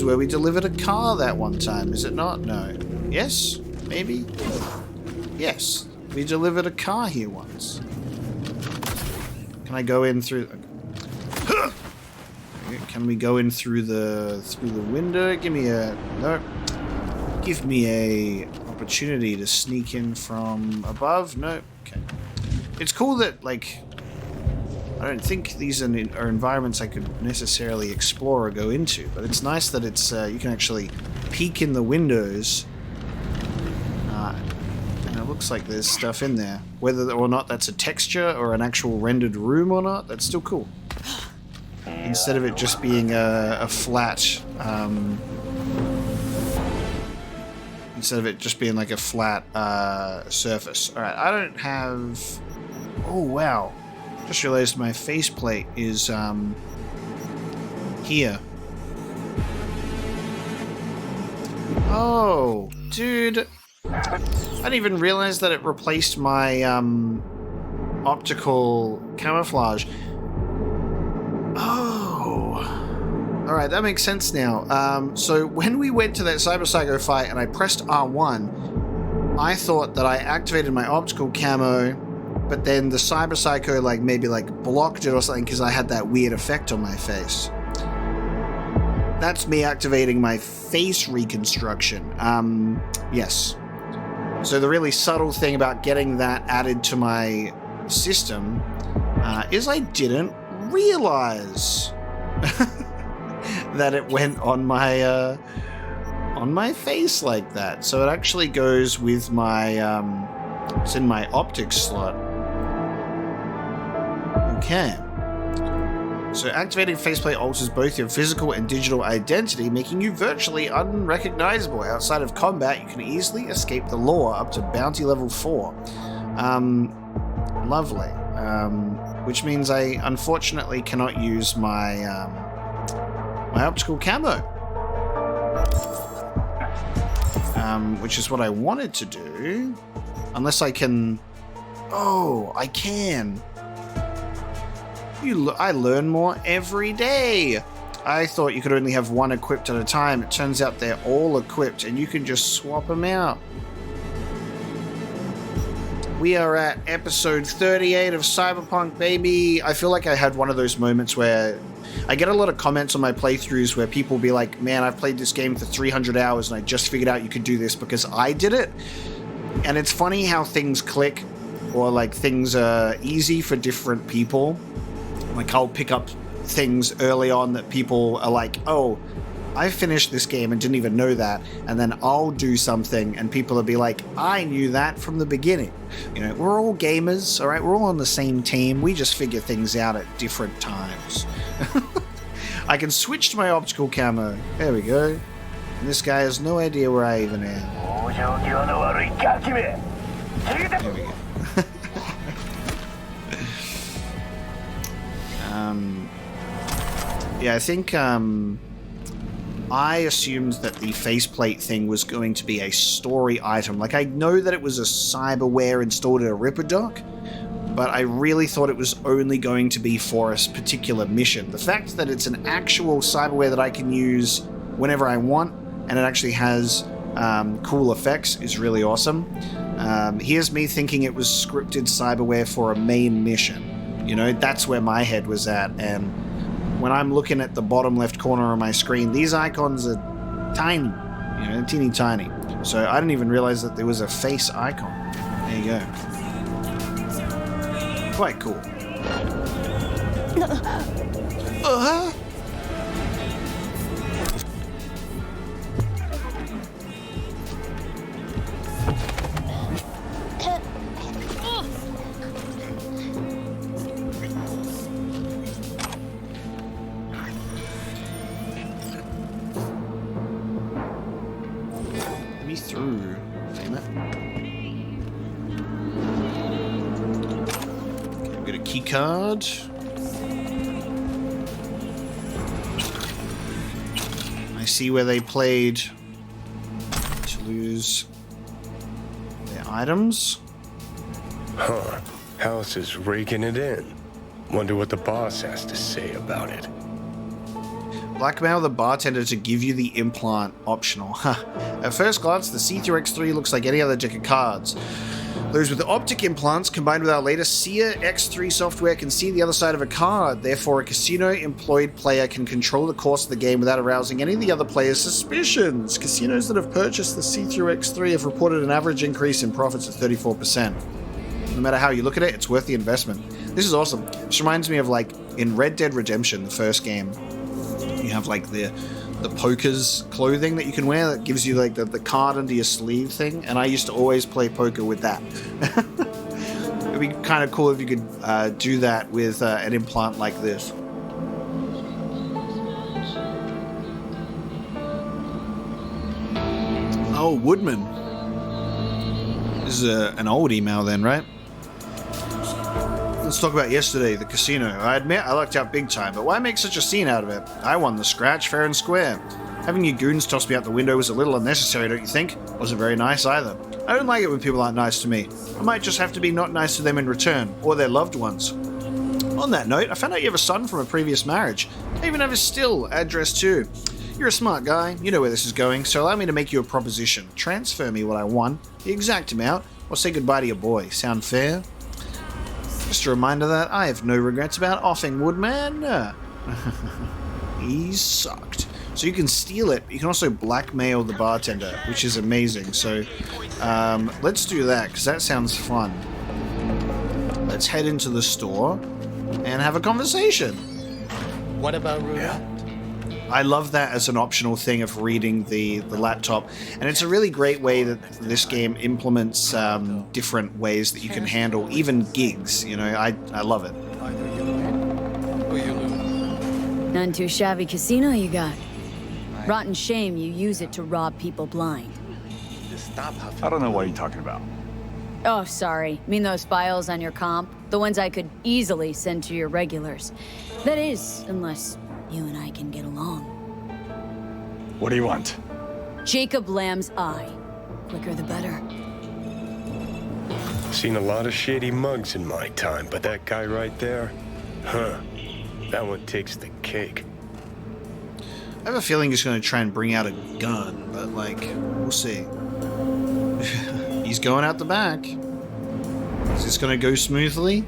[SPEAKER 1] where we delivered a car that one time, is it not? No. Yes? Maybe? Yes. We delivered a car here once. Can I go in through... Can we go in through the window? Give me a... No. Give me a opportunity to sneak in from above? No. Okay. It's cool that, like... I don't think these are environments I could necessarily explore or go into, but it's nice that it's you can actually peek in the windows. And it looks like there's stuff in there. Whether or not that's a texture or an actual rendered room or not, that's still cool. Instead of it just being a flat... instead of it just being like a flat surface. Alright, I don't have... Oh, wow. Just realized my faceplate is here. Oh, dude. I didn't even realize that it replaced my optical camouflage. Oh. Alright, that makes sense now. So when we went to that Cyberpsycho fight and I pressed R1, I thought that I activated my optical camo, but then the Cyberpsycho maybe blocked it or something because I had that weird effect on my face. That's me activating my face reconstruction. Yes. So the really subtle thing about getting that added to my system is I didn't realize that it went on my face like that. So it actually goes with my it's in my optics slot. Okay. So activating faceplate alters both your physical and digital identity, making you virtually unrecognizable. Outside of combat, you can easily escape the law up to bounty level 4. Lovely. Which means I unfortunately cannot use my my optical camo. Which is what I wanted to do. Unless I can... Oh, I can. I learn more every day. I thought you could only have one equipped at a time. It turns out they're all equipped and you can just swap them out. We are at episode 38 of Cyberpunk, baby. I feel like I had one of those moments where I get a lot of comments on my playthroughs where people be like, man, I've played this game for 300 hours and I just figured out you could do this because I did it. And it's funny how things click or things are easy for different people. Like I'll pick up things early on that people are like, oh, I finished this game and didn't even know that, and then I'll do something and people will be like, I knew that from the beginning. You know, we're all gamers, all right? We're all on the same team. We just figure things out at different times. I can switch to my optical camo. There we go. And this guy has no idea where I even am. There we go. Yeah, I think I assumed that the faceplate thing was going to be a story item. Like, I know that it was a cyberware installed at a Ripper dock, but I really thought it was only going to be for a particular mission. The fact that it's an actual cyberware that I can use whenever I want, and it actually has cool effects, is really awesome. Here's me thinking it was scripted cyberware for a main mission. You know, that's where my head was at, and when I'm looking at the bottom left corner of my screen, these icons are tiny, you know, teeny tiny. So I didn't even realize that there was a face icon. There you go. Quite cool. Through. Damn it. Okay, we've got a key card. I see where they played to lose their items.
[SPEAKER 15] Huh. House is raking it in. Wonder what the boss has to say about it.
[SPEAKER 1] Blackmail the bartender to give you the implant optional. At first glance, the See-Through X3 looks like any other deck of cards. Those with the optic implants combined with our latest Seer X3 software can see the other side of a card. Therefore, a casino-employed player can control the course of the game without arousing any of the other players' suspicions. Casinos that have purchased the See-Through X3 have reported an average increase in profits of 34%. No matter how you look at it, it's worth the investment. This is awesome. This reminds me of, like, in Red Dead Redemption, the first game. You have like the poker's clothing that you can wear that gives you like the card under your sleeve thing, and I used to always play poker with that. It'd be kind of cool if you could do that with an implant like this. Oh, Woodman. This is an old email then, right? Let's talk about yesterday, the casino. I admit I lucked out big time, but why make such a scene out of it? I won the scratch, fair and square. Having your goons toss me out the window was a little unnecessary, don't you think? Wasn't very nice either. I don't like it when people aren't nice to me. I might just have to be not nice to them in return, or their loved ones. On that note, I found out you have a son from a previous marriage. I even have his still address too. You're a smart guy, you know where this is going, so allow me to make you a proposition. Transfer me what I won, the exact amount, or say goodbye to your boy. Sound fair? Just a reminder that I have no regrets about offing Woodman. He sucked. So you can steal it. You can also blackmail the bartender, which is amazing. So let's do that, because that sounds fun. Let's head into the store and have a conversation.
[SPEAKER 16] What about roulette?
[SPEAKER 1] I love that as an optional thing of reading the laptop, and it's a really great way that this game implements different ways that you can handle even gigs. You know, I love it.
[SPEAKER 2] None too shabby casino you got. Rotten shame you use it to rob people blind.
[SPEAKER 17] I don't know what you're talking about.
[SPEAKER 2] Oh, sorry. Mean those files on your comp? The ones I could easily send to your regulars. That is, unless you and I can get along.
[SPEAKER 17] What do you want?
[SPEAKER 2] Jacob Lamb's eye. Quicker the better.
[SPEAKER 15] Seen a lot of shady mugs in my time, but that guy right there, huh? That one takes the cake.
[SPEAKER 1] I have a feeling he's going to try and bring out a gun, but like, we'll see. He's going out the back. Is this going to go smoothly?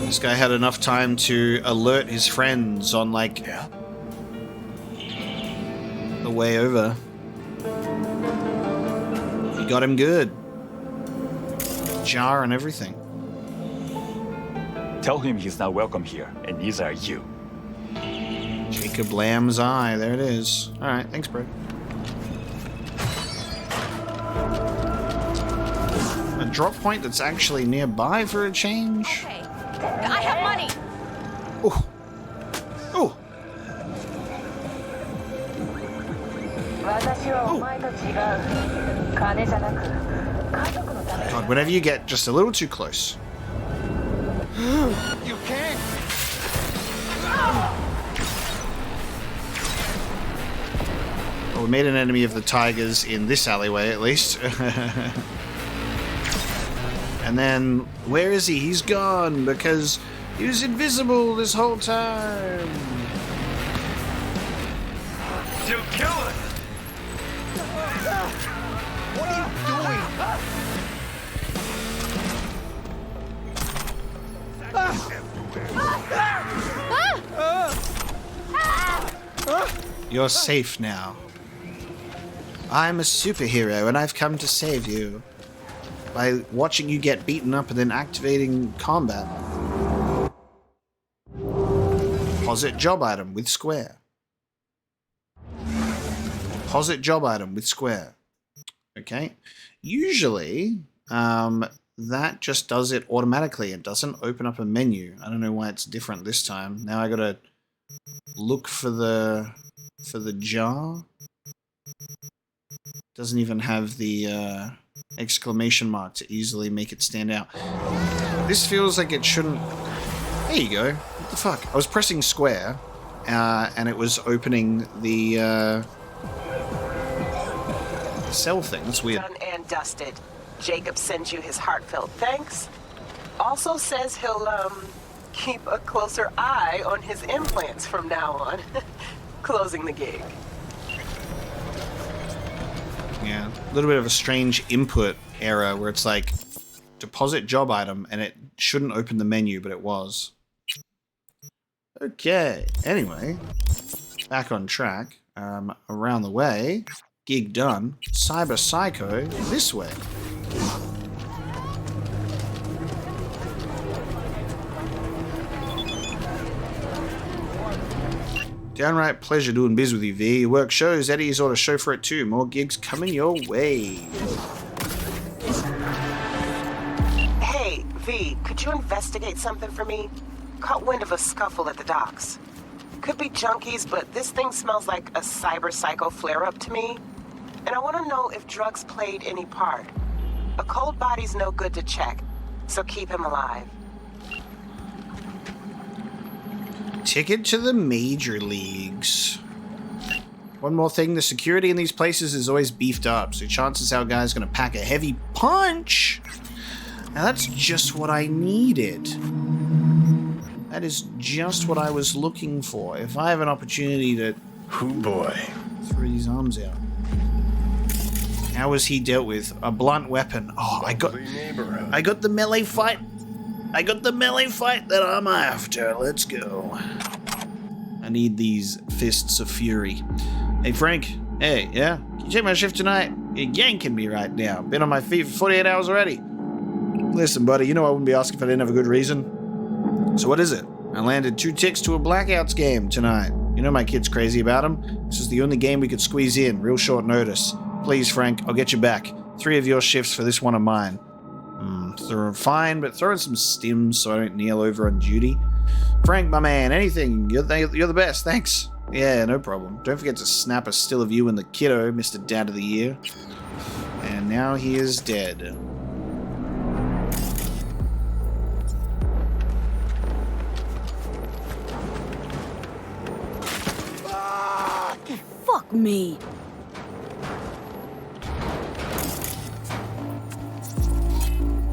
[SPEAKER 1] This guy had enough time to alert his friends on, like, the way over. He got him good. jar and everything.
[SPEAKER 17] Tell him he's not welcome here, and neither are you.
[SPEAKER 1] Jacob Lamb's eye. There it is. All right, thanks, bro. A drop point that's actually nearby for a change.
[SPEAKER 12] Okay, I have money.
[SPEAKER 1] Oh. Oh. God, whenever you get just a little too close.
[SPEAKER 9] You can't.
[SPEAKER 1] Well, we made an enemy of the tigers in this alleyway, at least. And then, where is he? He's gone because he was invisible this whole time.
[SPEAKER 9] You kill it. What are you doing?
[SPEAKER 1] You're safe now. I'm a superhero and I've come to save you. By watching you get beaten up and then activating combat. Deposit job item with square. Deposit job item with square. Okay. Usually, that just does it automatically. It doesn't open up a menu. I don't know why it's different this time. Now I gotta look for the jar. Doesn't even have the exclamation mark to easily make it stand out. This feels like it shouldn't... There you go. What the fuck? I was pressing square, and it was opening the cell thing. That's weird.
[SPEAKER 13] Done and dusted. Jacob sends you his heartfelt thanks. Also says he'll, keep a closer eye on his implants from now on. Closing the gig.
[SPEAKER 1] Yeah, a little bit of a strange input error where it's like deposit job item and it shouldn't open the menu, but it was. Okay, anyway, back on track. Around the way, gig done. Cyberpsycho this way. Downright pleasure doing biz with you, V. Your work shows. Eddie's ought to show for it too. More gigs coming your way.
[SPEAKER 13] Hey, V, could you investigate something for me? Caught wind of a scuffle at the docks. Could be junkies, but this thing smells like a cyberpsycho flare-up to me. And I want to know if drugs played any part. A cold body's no good to check, so keep him alive.
[SPEAKER 1] Ticket to the major leagues. One more thing, the security in these places is always beefed up, so chances our guy's gonna pack a heavy punch. Now that's just what I needed. That is just what I was looking for. If I have an opportunity to...
[SPEAKER 15] Oh boy.
[SPEAKER 1] Throw these arms out. How was he dealt with? A blunt weapon. Oh, I got the melee fight. I got the melee fight that I'm after. Let's go. I need these fists of fury. Hey, Frank. Hey, yeah? Can you check my shift tonight? You're yanking me right now. Been on my feet for 48 hours already. Listen, buddy, you know I wouldn't be asking if I didn't have a good reason. So what is it? I landed 2 ticks to a Blackouts game tonight. You know my kid's crazy about him. This is the only game we could squeeze in. Real short notice. Please, Frank, I'll get you back. 3 of your shifts for this one of mine. Fine, but throw in some stims so I don't kneel over on duty. Frank, my man, anything. You're the best, thanks. Yeah, no problem. Don't forget to snap a still of you and the kiddo, Mr. Dad of the Year. And now he is dead.
[SPEAKER 2] Fuck me.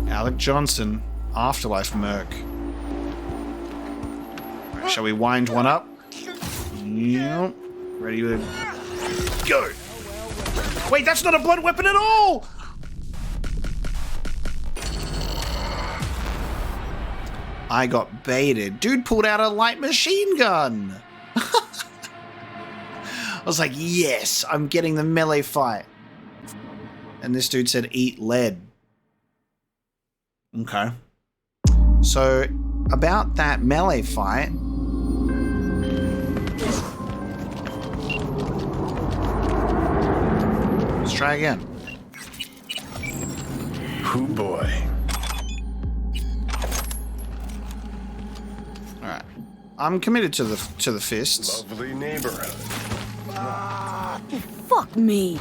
[SPEAKER 1] Alec Johnson, Afterlife Merc. Shall we wind one up? Yep. Ready to go. Wait, that's not a blunt weapon at all! I got baited. Dude pulled out a light machine gun. I was like, yes, I'm getting the melee fight. And this dude said, eat lead. Okay. So, about that melee fight... Let's try again.
[SPEAKER 15] Oh boy.
[SPEAKER 1] Alright. I'm committed to the fists.
[SPEAKER 15] Lovely neighborhood.
[SPEAKER 2] Fuck me.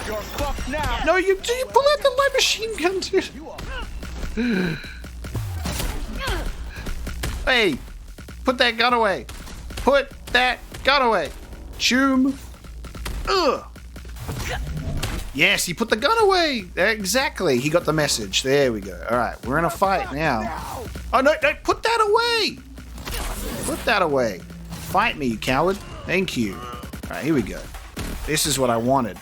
[SPEAKER 16] You're fucked now.
[SPEAKER 1] No, you pull out the light machine gun, dude. Hey, put that gun away. Put that gun away. Choom. Ugh. Yes, he put the gun away. Exactly. He got the message. There we go. All right, we're in a fight now. Oh, no, put that away. Put that away. Fight me, you coward. Thank you. All right, here we go. This is what I wanted.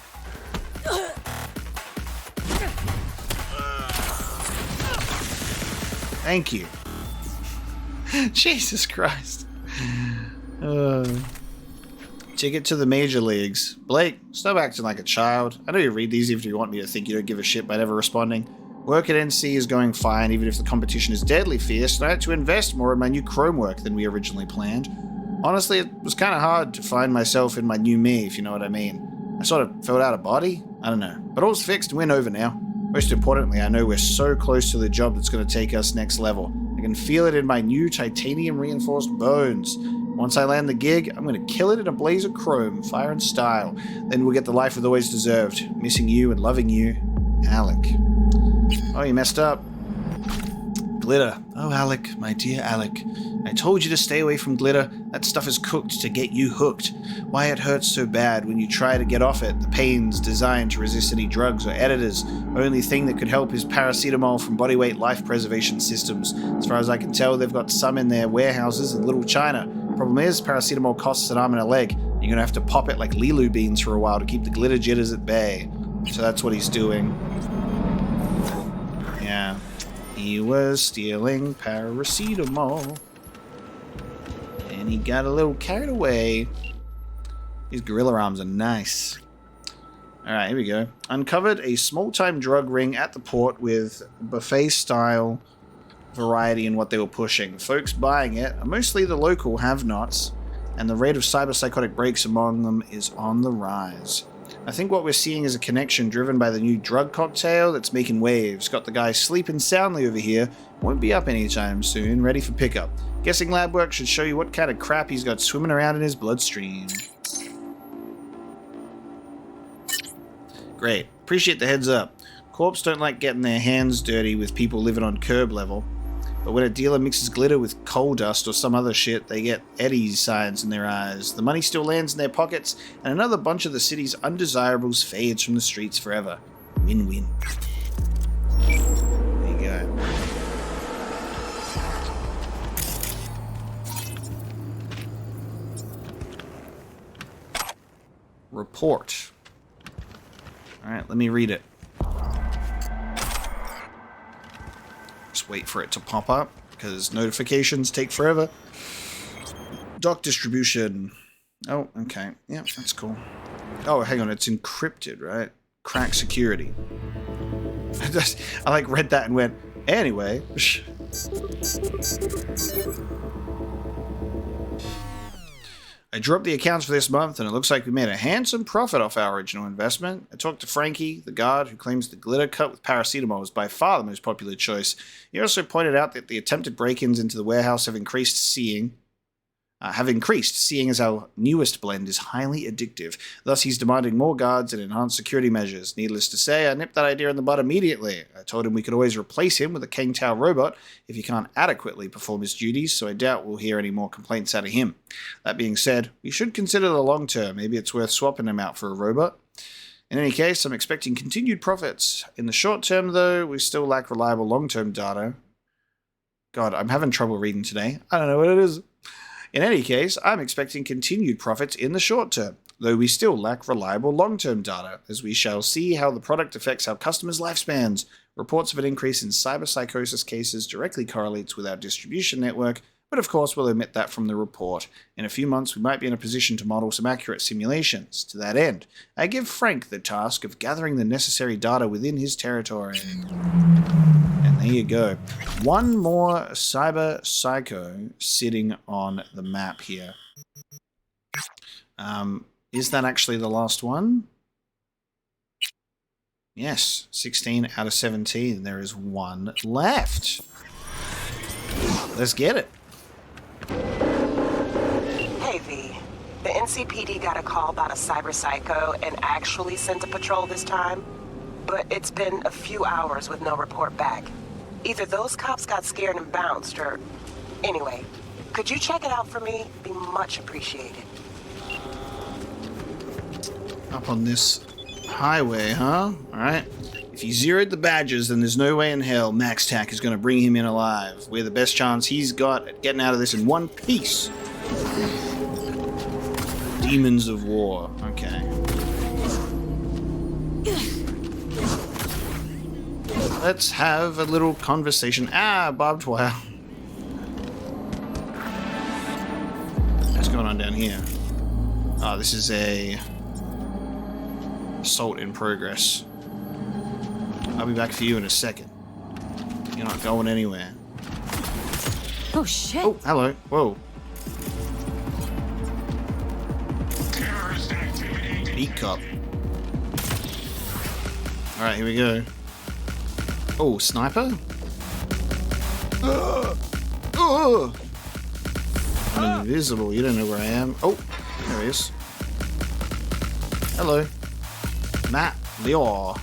[SPEAKER 1] Thank you. Jesus Christ. Ticket to the major leagues. Blake, stop acting like a child. I know you read these if you want me to think you don't give a shit by never responding. Work at NC is going fine, even if the competition is deadly fierce, and I had to invest more in my new Chrome work than we originally planned. Honestly, it was kind of hard to find myself in my new me, if you know what I mean. I sort of felt out of body. I don't know. But all's fixed and we're over now. Most importantly, I know we're so close to the job that's going to take us next level. I can feel it in my new titanium-reinforced bones. Once I land the gig, I'm going to kill it in a blaze of chrome, fire and style. Then we'll get the life we've always deserved. Missing you and loving you, Alec. Oh, you messed up. Glitter. Oh, Alec, my dear Alec. I told you to stay away from glitter. That stuff is cooked to get you hooked. Why it hurts so bad when you try to get off it. The pain's designed to resist any drugs or editors. Only thing that could help is paracetamol from Bodyweight Life Preservation Systems. As far as I can tell, they've got some in their warehouses in Little China. Problem is, paracetamol costs an arm and a leg. You're going to have to pop it like Lilu beans for a while to keep the glitter jitters at bay. So that's what he's doing. Yeah. He was stealing paracetamol. And he got a little carried away. These gorilla arms are nice. Alright, here we go. Uncovered a small-time drug ring at the port with buffet-style variety in what they were pushing. Folks buying it are mostly the local have-nots, and the rate of cyberpsychotic breaks among them is on the rise. I think what we're seeing is a connection driven by the new drug cocktail that's making waves. Got the guy sleeping soundly over here, won't be up anytime soon, ready for pickup. Guessing lab work should show you what kind of crap he's got swimming around in his bloodstream. Great, appreciate the heads up. Corps don't like getting their hands dirty with people living on curb level. But when a dealer mixes glitter with coal dust or some other shit, they get Eddie's signs in their eyes. The money still lands in their pockets, and another bunch of the city's undesirables fades from the streets forever. Win-win. There you go. Report. Alright, let me read it. Just wait for it to pop up, because notifications take forever. Dock distribution. Oh, okay. Yeah, that's cool. Oh, hang on, it's encrypted, right? Crack security. I like read that and went, anyway. I dropped the accounts for this month, and it looks like we made a handsome profit off our original investment. I talked to Frankie, the guard, who claims the glitter cut with paracetamol is by far the most popular choice. He also pointed out that the attempted break-ins into the warehouse have increased, seeing as our newest blend is highly addictive. Thus, he's demanding more guards and enhanced security measures. Needless to say, I nipped that idea in the bud immediately. I told him we could always replace him with a Kang Tao robot if he can't adequately perform his duties, so I doubt we'll hear any more complaints out of him. That being said, we should consider the long term. Maybe it's worth swapping him out for a robot. In any case, I'm expecting continued profits. In the short term, though, we still lack reliable long-term data. God, I'm having trouble reading today. I don't know what it is. In any case, I'm expecting continued profits in the short term, though we still lack reliable long-term data, as we shall see how the product affects our customers' lifespans. Reports of an increase in cyberpsychosis cases directly correlates with our distribution network, but of course we'll omit that from the report. In a few months we might be in a position to model some accurate simulations. To that end, I give Frank the task of gathering the necessary data within his territory. And there you go. One more Cyberpsycho sitting on the map here. Is that actually the last one? Yes, 16 out of 17. There is one left. Let's get it.
[SPEAKER 13] Hey, V. The NCPD got a call about a Cyberpsycho and actually sent a patrol this time. But it's been a few hours with no report back. Either those cops got scared and bounced, or... Anyway, could you check it out for me? Be much appreciated.
[SPEAKER 1] Up on this highway, huh? Alright. If he zeroed the badges, then there's no way in hell Max Tack is going to bring him in alive. We're the best chance he's got at getting out of this in one piece. Demons of War. Okay. Let's have a little conversation. Ah, barbed wire. What's going on down here? Oh, this is a... assault in progress. I'll be back for you in a second. You're not going anywhere.
[SPEAKER 2] Oh, shit.
[SPEAKER 1] Oh, hello. Whoa. Beat cop. Alright, here we go. Oh, sniper? I'm invisible. You don't know where I am. Oh, there he is. Hello. Matt Lior.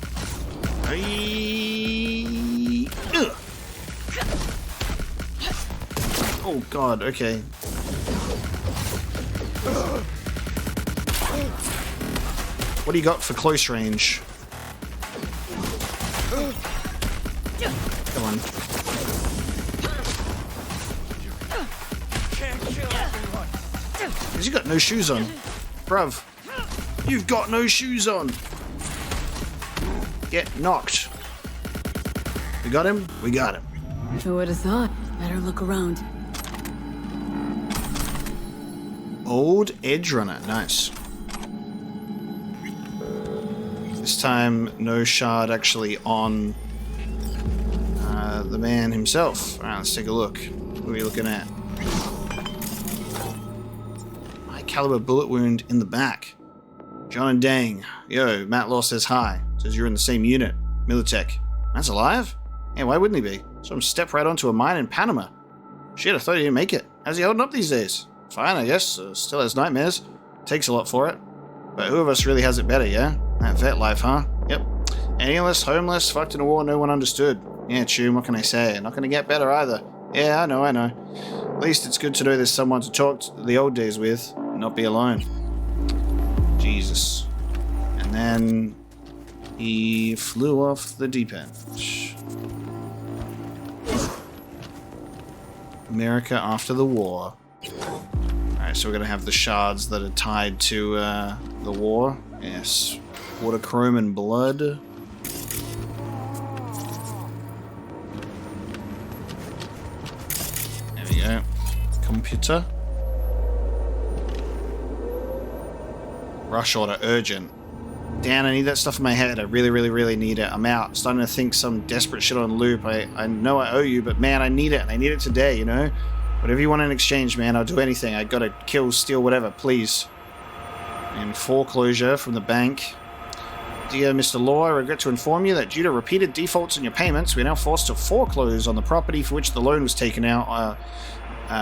[SPEAKER 1] Oh god, okay. What do you got for close range? Come on. Because you got no shoes on. Bruv. You've got no shoes on. Get knocked. We got him? We got him.
[SPEAKER 2] Who would have thought? Better look around.
[SPEAKER 1] Old Edge Runner. Nice. This time, no shard actually on the man himself. Alright, let's take a look. What are we looking at? High caliber bullet wound in the back. John and Dang. Yo, Matt Law says hi. Says you're in the same unit. Militech. Matt's alive? Yeah, why wouldn't he be? Saw him step right onto a mine in Panama. Shit, I thought he didn't make it. How's he holding up these days? Fine, I guess. Still has nightmares. Takes a lot for it. But who of us really has it better, yeah? That vet life, huh? Yep. Penniless, homeless, fucked in a war no one understood. Yeah, Tune, what can I say? Not gonna get better either. Yeah, I know. At least it's good to know there's someone to talk to the old days with, and not be alone. Jesus. And then he flew off the deep end. America after the war. Alright, so we're gonna have the shards that are tied to the war. Yes. Water, chrome, and blood. There we go. Computer. Rush order, urgent. Dan, I need that stuff in my head. I really need it. I'm out. Starting to think some desperate shit on loop. I know I owe you, but man, I need it. I need it today, you know? Whatever you want in exchange, man, I'll do anything. I gotta kill, steal, whatever, please. And foreclosure from the bank. Dear Mr. Law, I regret to inform you that due to repeated defaults in your payments, we are now forced to foreclose on the property for which the loan was taken out,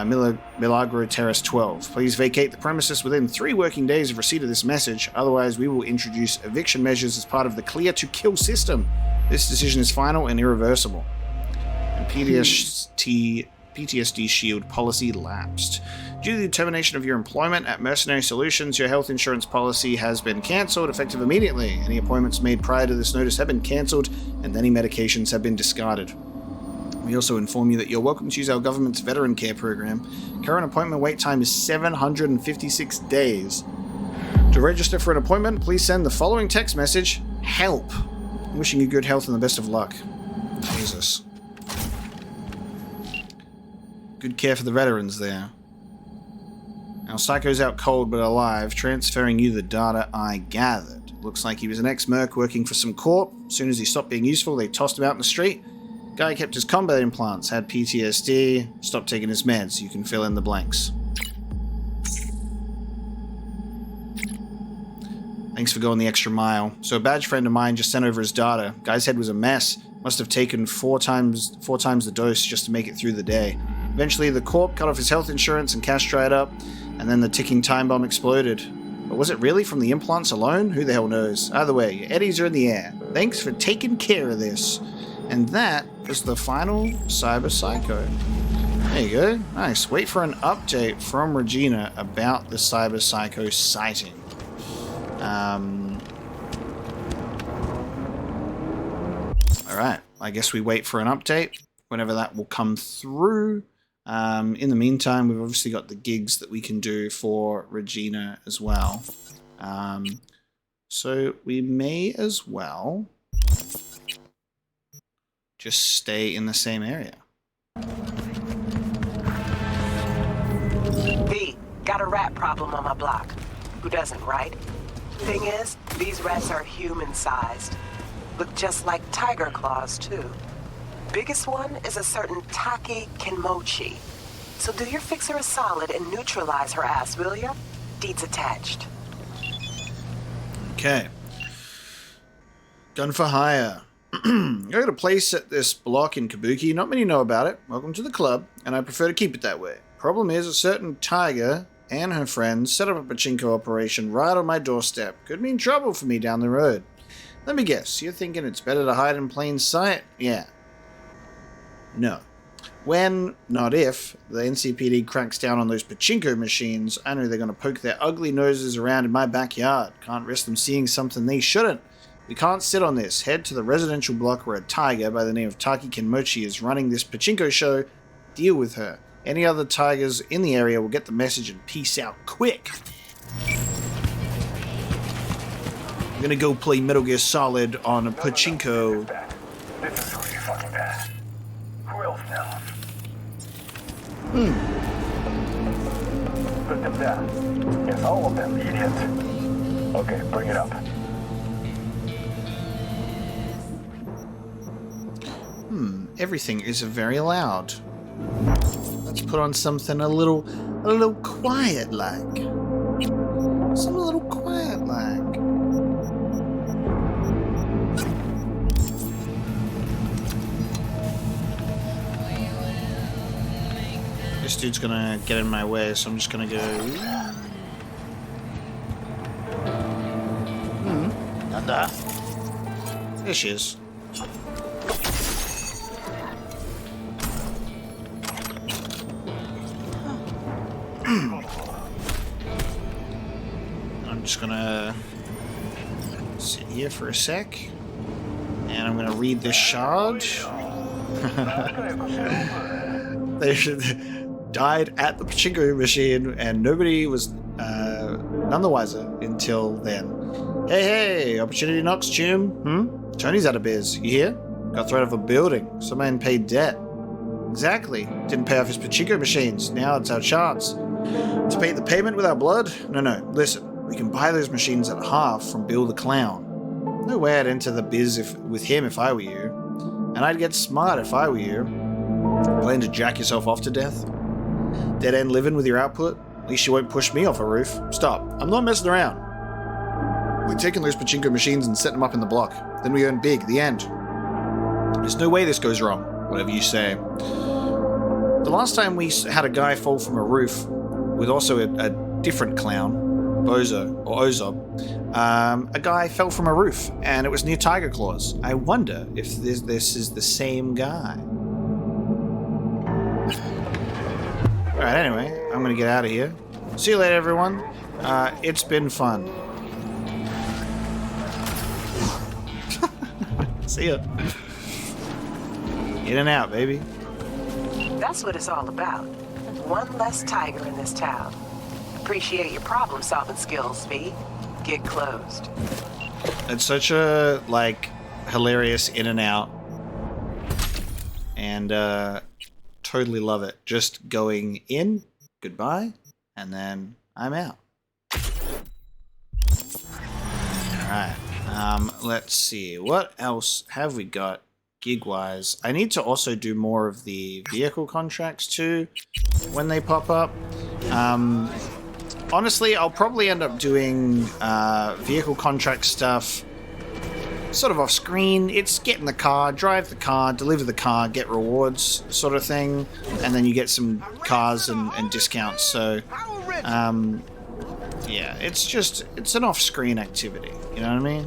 [SPEAKER 1] Milagro Terrace 12. Please vacate the premises within 3 working days of receipt of this message, otherwise we will introduce eviction measures as part of the Clear to Kill system. This decision is final and irreversible. And PTSD shield policy lapsed. Due to the termination of your employment at Mercenary Solutions, your health insurance policy has been cancelled, effective immediately. Any appointments made prior to this notice have been cancelled, and any medications have been discarded. We also inform you that you're welcome to use our government's veteran care program. Current appointment wait time is 756 days. To register for an appointment, please send the following text message: HELP. Wishing you good health and the best of luck. Jesus. Good care for the veterans there. Now, Psycho's out cold but alive, transferring you the data I gathered. Looks like he was an ex-merc working for some corp. As soon as he stopped being useful, they tossed him out in the street. Guy kept his combat implants, had PTSD, stopped taking his meds. You can fill in the blanks. Thanks for going the extra mile. So a badge friend of mine just sent over his data. Guy's head was a mess. Must have taken four times the dose just to make it through the day. Eventually, the corp cut off his health insurance and cash dried up, and then the ticking time bomb exploded. But was it really from the implants alone? Who the hell knows? Either way, your eddies are in the air. Thanks for taking care of this. And that is the final Cyberpsycho. There you go. Nice. Wait for an update from Regina about the Cyberpsycho sighting. Alright, I guess we wait for an update, whenever that will come through. In the meantime, we've obviously got the gigs that we can do for Regina as well. So we may as well just stay in the same area.
[SPEAKER 13] V, got a rat problem on my block. Who doesn't, right? Thing is, these rats are human-sized. Look just like tiger claws, too. Biggest one is a certain Taki Kinmochi. So do your fixer a solid and neutralize her ass, will ya? Deeds attached.
[SPEAKER 1] Okay. Gun for hire. I got a place at this block in Kabuki. Not many know about it. Welcome to the club, and I prefer to keep it that way. Problem is, a certain tiger and her friends set up a pachinko operation right on my doorstep. Could mean trouble for me down the road. Let me guess, you're thinking it's better to hide in plain sight? Yeah. No. When, not if, the NCPD cracks down on those pachinko machines, I know they're going to poke their ugly noses around in my backyard. Can't risk them seeing something they shouldn't. We can't sit on this. Head to the residential block where a tiger by the name of Taki Kinmochi is running this pachinko show. Deal with her. Any other tigers in the area will get the message and peace out quick. I'm gonna go play Metal Gear Solid on a pachinko.
[SPEAKER 17] This is really fucking bad. Who else now? Put them down. Yes, all of them, idiot. Okay, bring it up.
[SPEAKER 1] Everything is very loud. Let's put on something a little quiet like. Some a little quiet like. This dude's gonna get in my way, so I'm just gonna go. Nanda. There she is. I'm just gonna sit here for a sec, and I'm gonna read this shard. They died at the pachinko machine, and nobody was none the wiser until then. Hey, opportunity knocks, Jim. Tony's out of biz. You hear? Got thrown off a building. Some man paid debt. Exactly. Didn't pay off his pachinko machines. Now it's our chance. To pay the payment with our blood? No. Listen, we can buy those machines at half from Bill the Clown. No way I'd enter the biz with him if I were you. And I'd get smart if I were you. Plan to jack yourself off to death? Dead end living with your output? At least you won't push me off a roof. Stop. I'm not messing around. We're taking those pachinko machines and setting them up in the block. Then we earn big. The end. There's no way this goes wrong. Whatever you say. The last time we had a guy fall from a roof with also a different clown, Bozo, or Ozob, a guy fell from a roof, and it was near Tiger Claws. I wonder if this is the same guy. Alright, anyway, I'm gonna get out of here. See you later, everyone. It's been fun. See ya. In and out, baby.
[SPEAKER 13] That's what it's all about. One less tiger in this town. Appreciate your problem-solving skills, V. Get closed.
[SPEAKER 1] It's such a, hilarious in and out. And, totally love it. Just going in, goodbye, and then I'm out. Alright, let's see. What else have we got gig-wise? I need to also do more of the vehicle contracts too when they pop up. Honestly, I'll probably end up doing vehicle contract stuff sort of off screen. It's get in the car, drive the car, deliver the car, get rewards sort of thing, and then you get some cars and discounts. So yeah, it's an off-screen activity, you know what I mean?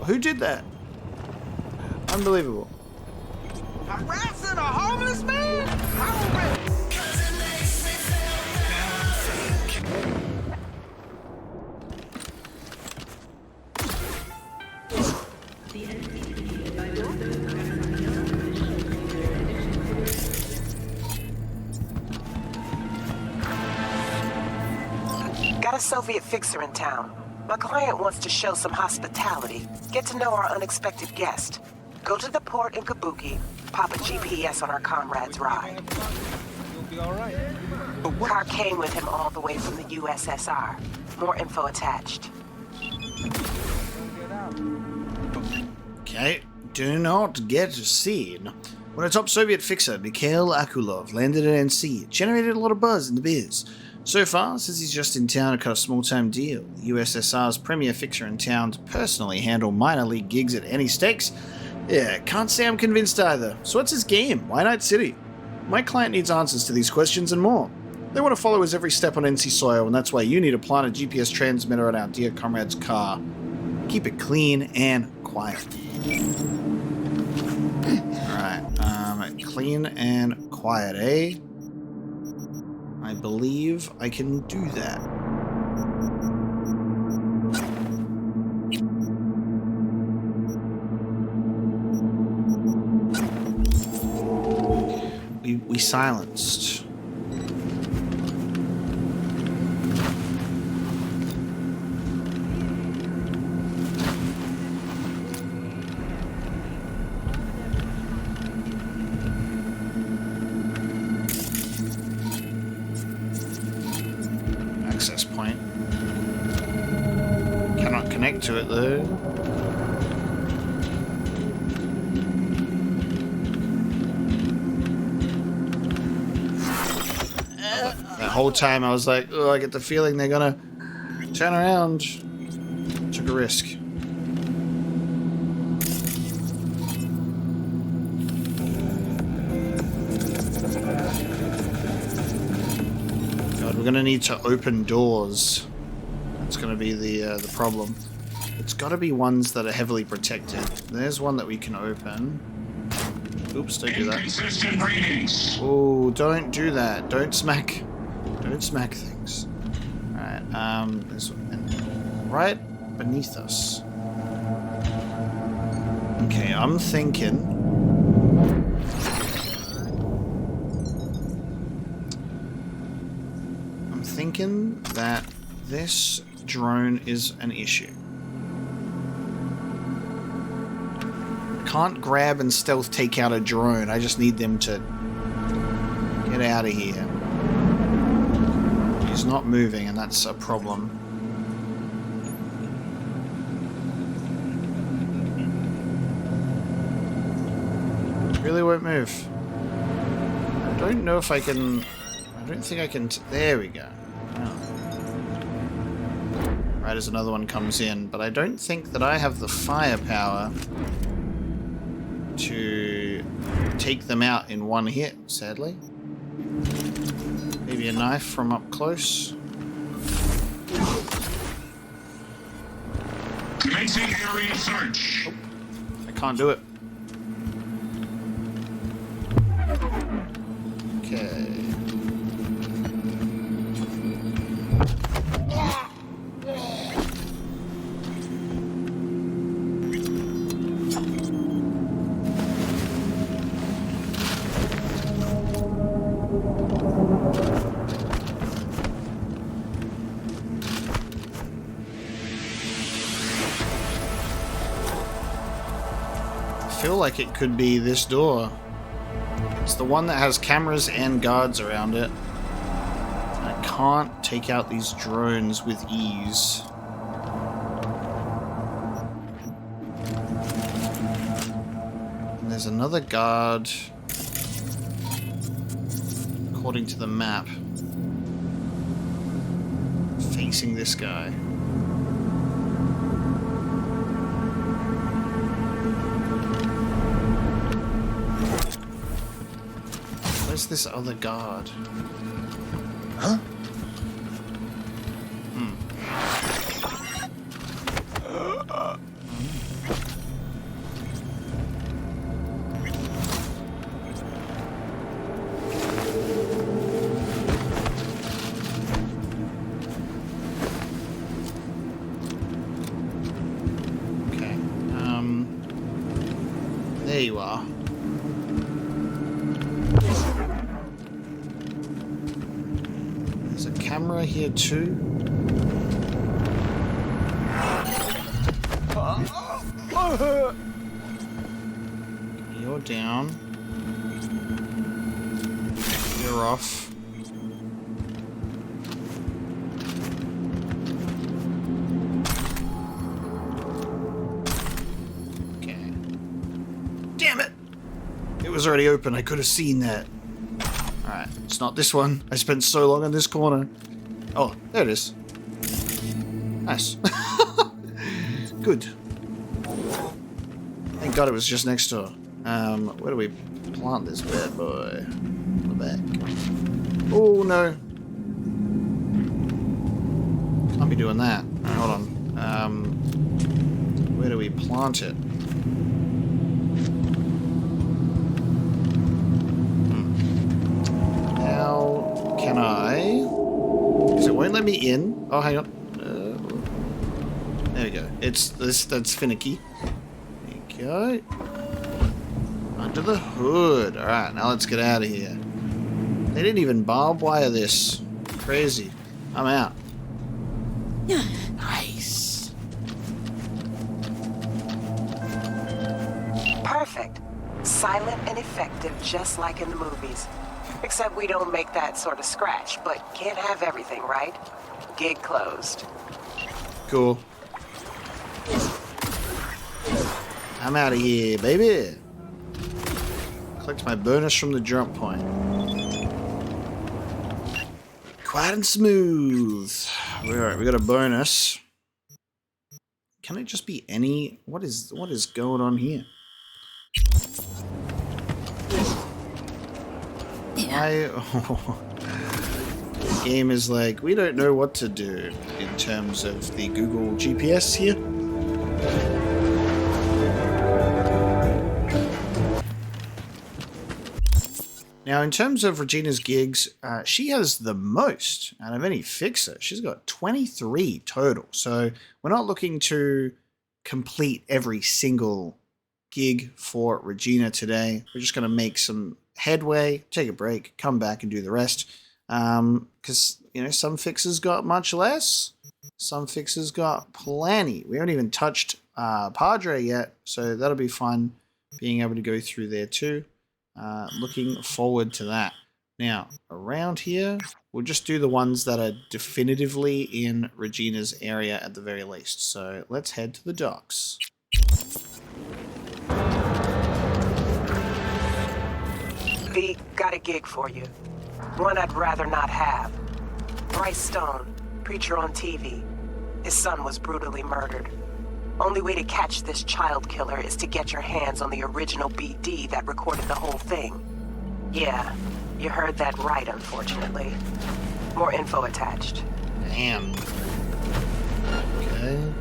[SPEAKER 1] Who did that? Unbelievable.
[SPEAKER 16] Harassing a homeless man? How
[SPEAKER 13] Got a Soviet fixer in town. My client wants to show some hospitality, get to know our unexpected guest. Go to the port in Kabuki, pop a GPS on our comrade's ride.
[SPEAKER 16] You'll be all right.
[SPEAKER 13] Car came with him all the way from the USSR. More info attached.
[SPEAKER 1] Okay, do not get seen. When a top Soviet fixer, Mikhail Akulov, landed at NC, it generated a lot of buzz in the biz. So far, since he's just in town to cut a small-time deal, the USSR's premier fixer in town to personally handle minor league gigs at any stakes. Yeah, can't say I'm convinced either. So what's his game? Why Night City? My client needs answers to these questions and more. They want to follow his every step on NC soil, and that's why you need to plant a GPS transmitter on our dear comrade's car. Keep it clean and quiet. Alright, clean and quiet, eh? I believe I can do that. We silenced. Access point. Cannot connect to it though. That whole time I was like, oh, I get the feeling they're gonna turn around. Took a risk. God, we're gonna need to open doors. That's gonna be the problem. It's gotta be ones that are heavily protected. There's one that we can open. Oops, don't do that. Oh, don't do that. Don't smack things. Alright, there's one right beneath us. Okay, I'm thinking that this drone is an issue. Can't grab and stealth take out a drone. I just need them to get out of here. He's not moving, and that's a problem. Really won't move. I don't know if I can... I don't think I can... There we go. Oh. Right as another one comes in, but I don't think that I have the firepower to take them out in one hit, sadly. Maybe a knife from up close.
[SPEAKER 10] Commencing area search.
[SPEAKER 1] Oh, I can't do it. Okay. feel like it could be this door. It's the one that has cameras and guards around it. I can't take out these drones with ease. And there's another guard, according to the map, facing this guy. Where's this other guard? Huh? Okay. There you are. Camera here too. You're down. You're off. Okay. Damn it! It was already open. I could have seen that. Alright, it's not this one. I spent so long on this corner. Oh, there it is. Nice. Good. Thank God it was just next door. Where do we plant this bad boy? On the back. Oh, no. Can't be doing that. Right, hold on. Where do we plant it? How can I... Because it won't let me in. Oh, hang on. There we go. It's this. That's finicky. There you go. Under the hood. All right, now let's get out of here. They didn't even barbed wire this. Crazy. I'm out. Nice.
[SPEAKER 13] Perfect. Silent and effective, just like in the movies. Except we don't make that sort of scratch, but can't have everything, right? Gig closed.
[SPEAKER 1] Cool. I'm out of here, baby. Collect my bonus from the jump point. Quiet and smooth. Alright, we got a bonus. Can it just be any... What is going on here? The game is like, we don't know what to do in terms of the Google GPS here. Now, in terms of Regina's gigs, she has the most out of any fixer. She's got 23 total. So we're not looking to complete every single gig for Regina today. We're just going to make some headway, take a break, come back and do the rest. Because, you know, some fixers got much less. Some fixers got plenty. We haven't even touched Padre yet, so that'll be fun being able to go through there too. Looking forward to that. Now, around here, we'll just do the ones that are definitively in Regina's area at the very least. So let's head to the docks.
[SPEAKER 13] V, got a gig for you. One I'd rather not have. Bryce Stone, preacher on TV. His son was brutally murdered. Only way to catch this child killer is to get your hands on the original BD that recorded the whole thing. Yeah, you heard that right, unfortunately. More info attached.
[SPEAKER 1] Damn. Okay.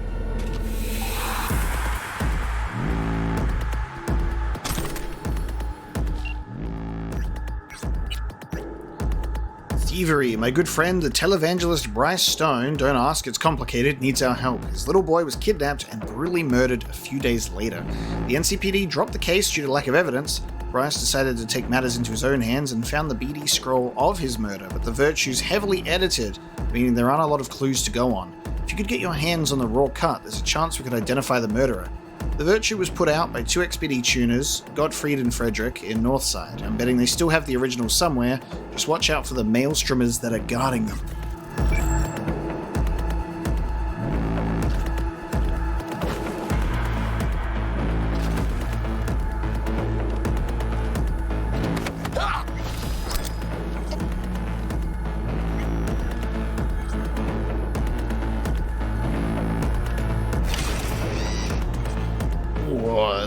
[SPEAKER 1] Thievery. My good friend, the televangelist Bryce Stone, don't ask, it's complicated, needs our help. His little boy was kidnapped and brutally murdered a few days later. The NCPD dropped the case due to lack of evidence. Bryce decided to take matters into his own hands and found the BD scroll of his murder, but the virtue's heavily edited, meaning there aren't a lot of clues to go on. If you could get your hands on the raw cut, there's a chance we could identify the murderer. The Virtue was put out by two XPD tuners, Gottfried and Frederick, in Northside. I'm betting they still have the original somewhere. Just watch out for the maelstromers that are guarding them.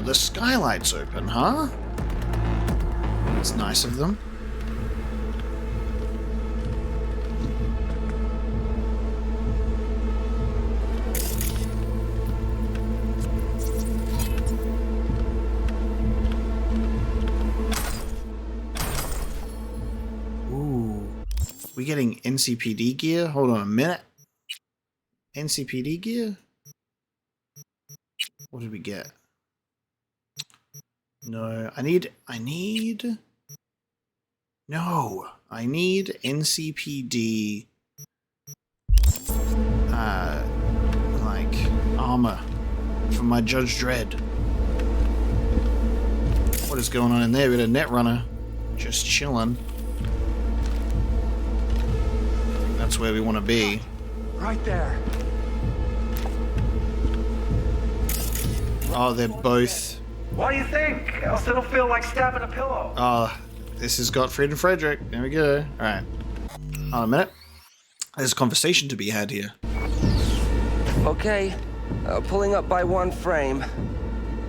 [SPEAKER 1] The skylight's open, huh? It's nice of them. Ooh. We getting NCPD gear? Hold on a minute. NCPD gear? What did we get? No, I need NCPD, like, armor for my Judge Dredd. What is going on in there? We got a netrunner just chilling. That's where we want to be.
[SPEAKER 9] Right there.
[SPEAKER 1] Oh, they're both...
[SPEAKER 9] What do you think? Else it'll feel like stabbing a pillow.
[SPEAKER 1] Oh, this has got Fred and Frederick. There we go. Alright. Hold on a minute. There's a conversation to be had here.
[SPEAKER 18] Okay. Pulling up by one frame.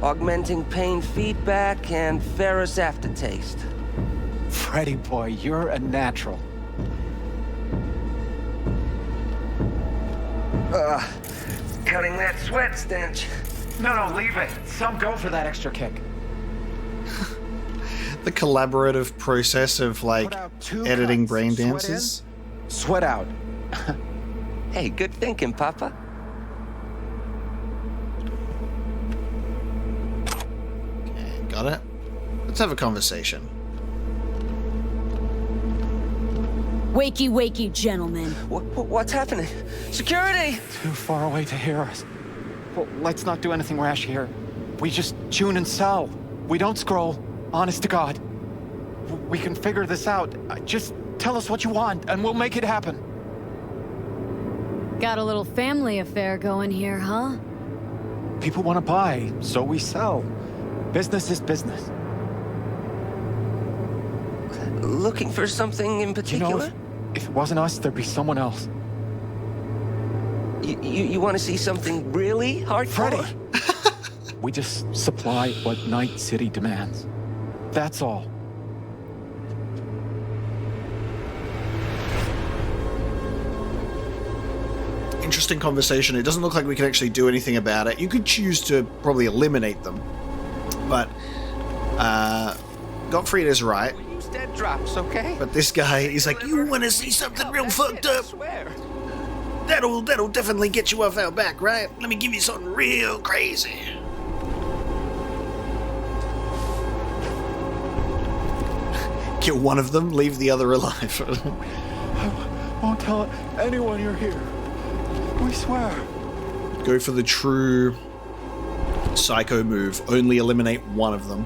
[SPEAKER 18] Augmenting pain feedback and ferrous aftertaste.
[SPEAKER 9] Freddy boy, you're a natural.
[SPEAKER 18] Cutting that sweat stench.
[SPEAKER 9] No, leave it. Some go for that extra kick.
[SPEAKER 1] The collaborative process of, like, editing brain dances.
[SPEAKER 9] Sweat out.
[SPEAKER 18] Hey, good thinking, Papa.
[SPEAKER 1] Okay, got it. Let's have a conversation.
[SPEAKER 2] Wakey, wakey, gentlemen.
[SPEAKER 18] What's happening? Security!
[SPEAKER 9] Too far away to hear us. Well, let's not do anything rash here. We just tune and sell. We don't scroll. Honest to God. We can figure this out. Just tell us what you want, and we'll make it happen.
[SPEAKER 2] Got a little family affair going here, huh?
[SPEAKER 9] People want to buy, so we sell. Business is business.
[SPEAKER 18] Looking for something in particular?
[SPEAKER 9] You know, if it wasn't us, there'd be someone else.
[SPEAKER 18] You want to see something really hardcore?
[SPEAKER 9] Freddy! We just supply what Night City demands. That's all.
[SPEAKER 1] Interesting conversation. It doesn't look like we can actually do anything about it. You could choose to probably eliminate them. But, Gottfried is right.
[SPEAKER 18] We use dead drops, okay?
[SPEAKER 1] But this guy, he's like, you want to see something real fucked up? That'll definitely get you off our back, right? Let me give you something real crazy. Kill one of them, leave the other alive.
[SPEAKER 9] I won't tell anyone you're here. We swear.
[SPEAKER 1] Go for the true psycho move. Only eliminate one of them.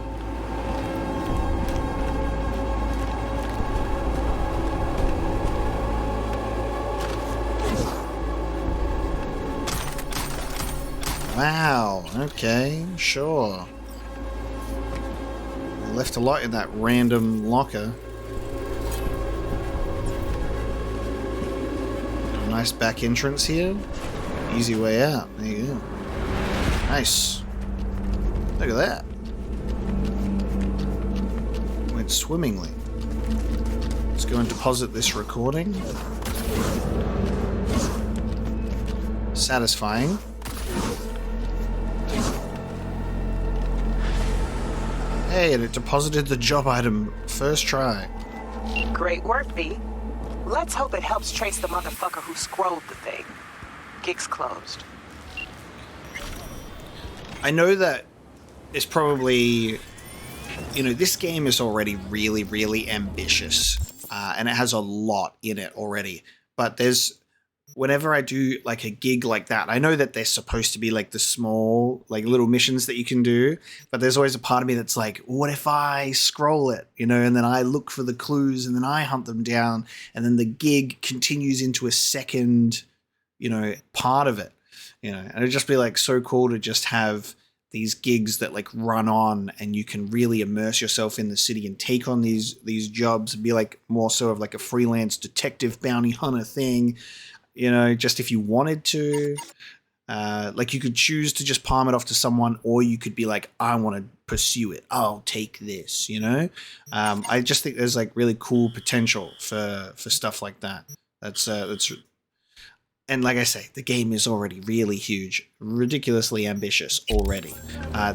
[SPEAKER 1] Wow, okay, sure. Left a lot in that random locker. Nice back entrance here. Easy way out. There you go. Nice. Look at that. Went swimmingly. Let's go and deposit this recording. Satisfying. Hey, and it deposited the job item first try.
[SPEAKER 13] Great work, B. Let's hope it helps trace the motherfucker who scrolled the thing. Gig's closed.
[SPEAKER 1] I know that it's probably... You know, this game is already really, really ambitious. And it has a lot in it already. But there's whenever I do like a gig like that, I know that they're supposed to be like the small, like little missions that you can do, but there's always a part of me that's like, what if I scroll it, you know, and then I look for the clues and then I hunt them down and then the gig continues into a second, you know, part of it, you know, and it'd just be like so cool to just have these gigs that like run on and you can really immerse yourself in the city and take on these jobs and be like more so of like a freelance detective bounty hunter thing. You know, just if you wanted to, like you could choose to just palm it off to someone, or you could be like, I want to pursue it. I'll take this, you know? I just think there's like really cool potential for stuff like that. That's, and like I say, the game is already really huge, ridiculously ambitious already.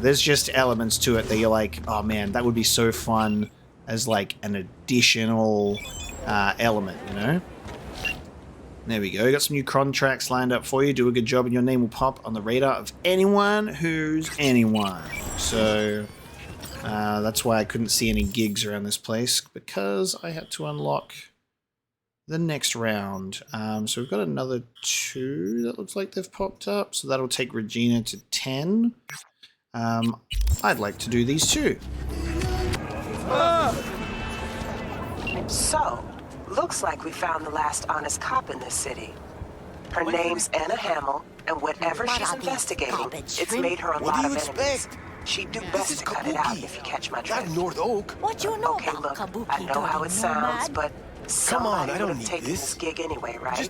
[SPEAKER 1] There's just elements to it that you're like, oh man, that would be so fun as like an additional element, you know? There we go. Got some new contracts lined up for you. Do a good job and your name will pop on the radar of anyone who's anyone. So that's why I couldn't see any gigs around this place, because I had to unlock the next round. So we've got another 2 that looks like they've popped up. So that'll take Regina to 10. I'd like to do these too.
[SPEAKER 13] So, looks like we found the last honest cop in this city. Her name's Anna Hamill, and whatever she's investigating, it's made her a lot of enemies. She'd do best to cut it out if you catch my drift.
[SPEAKER 15] North Oak.
[SPEAKER 12] What you know
[SPEAKER 13] Okay, look, I know how it sounds, but somebody would have taken this gig anyway, right?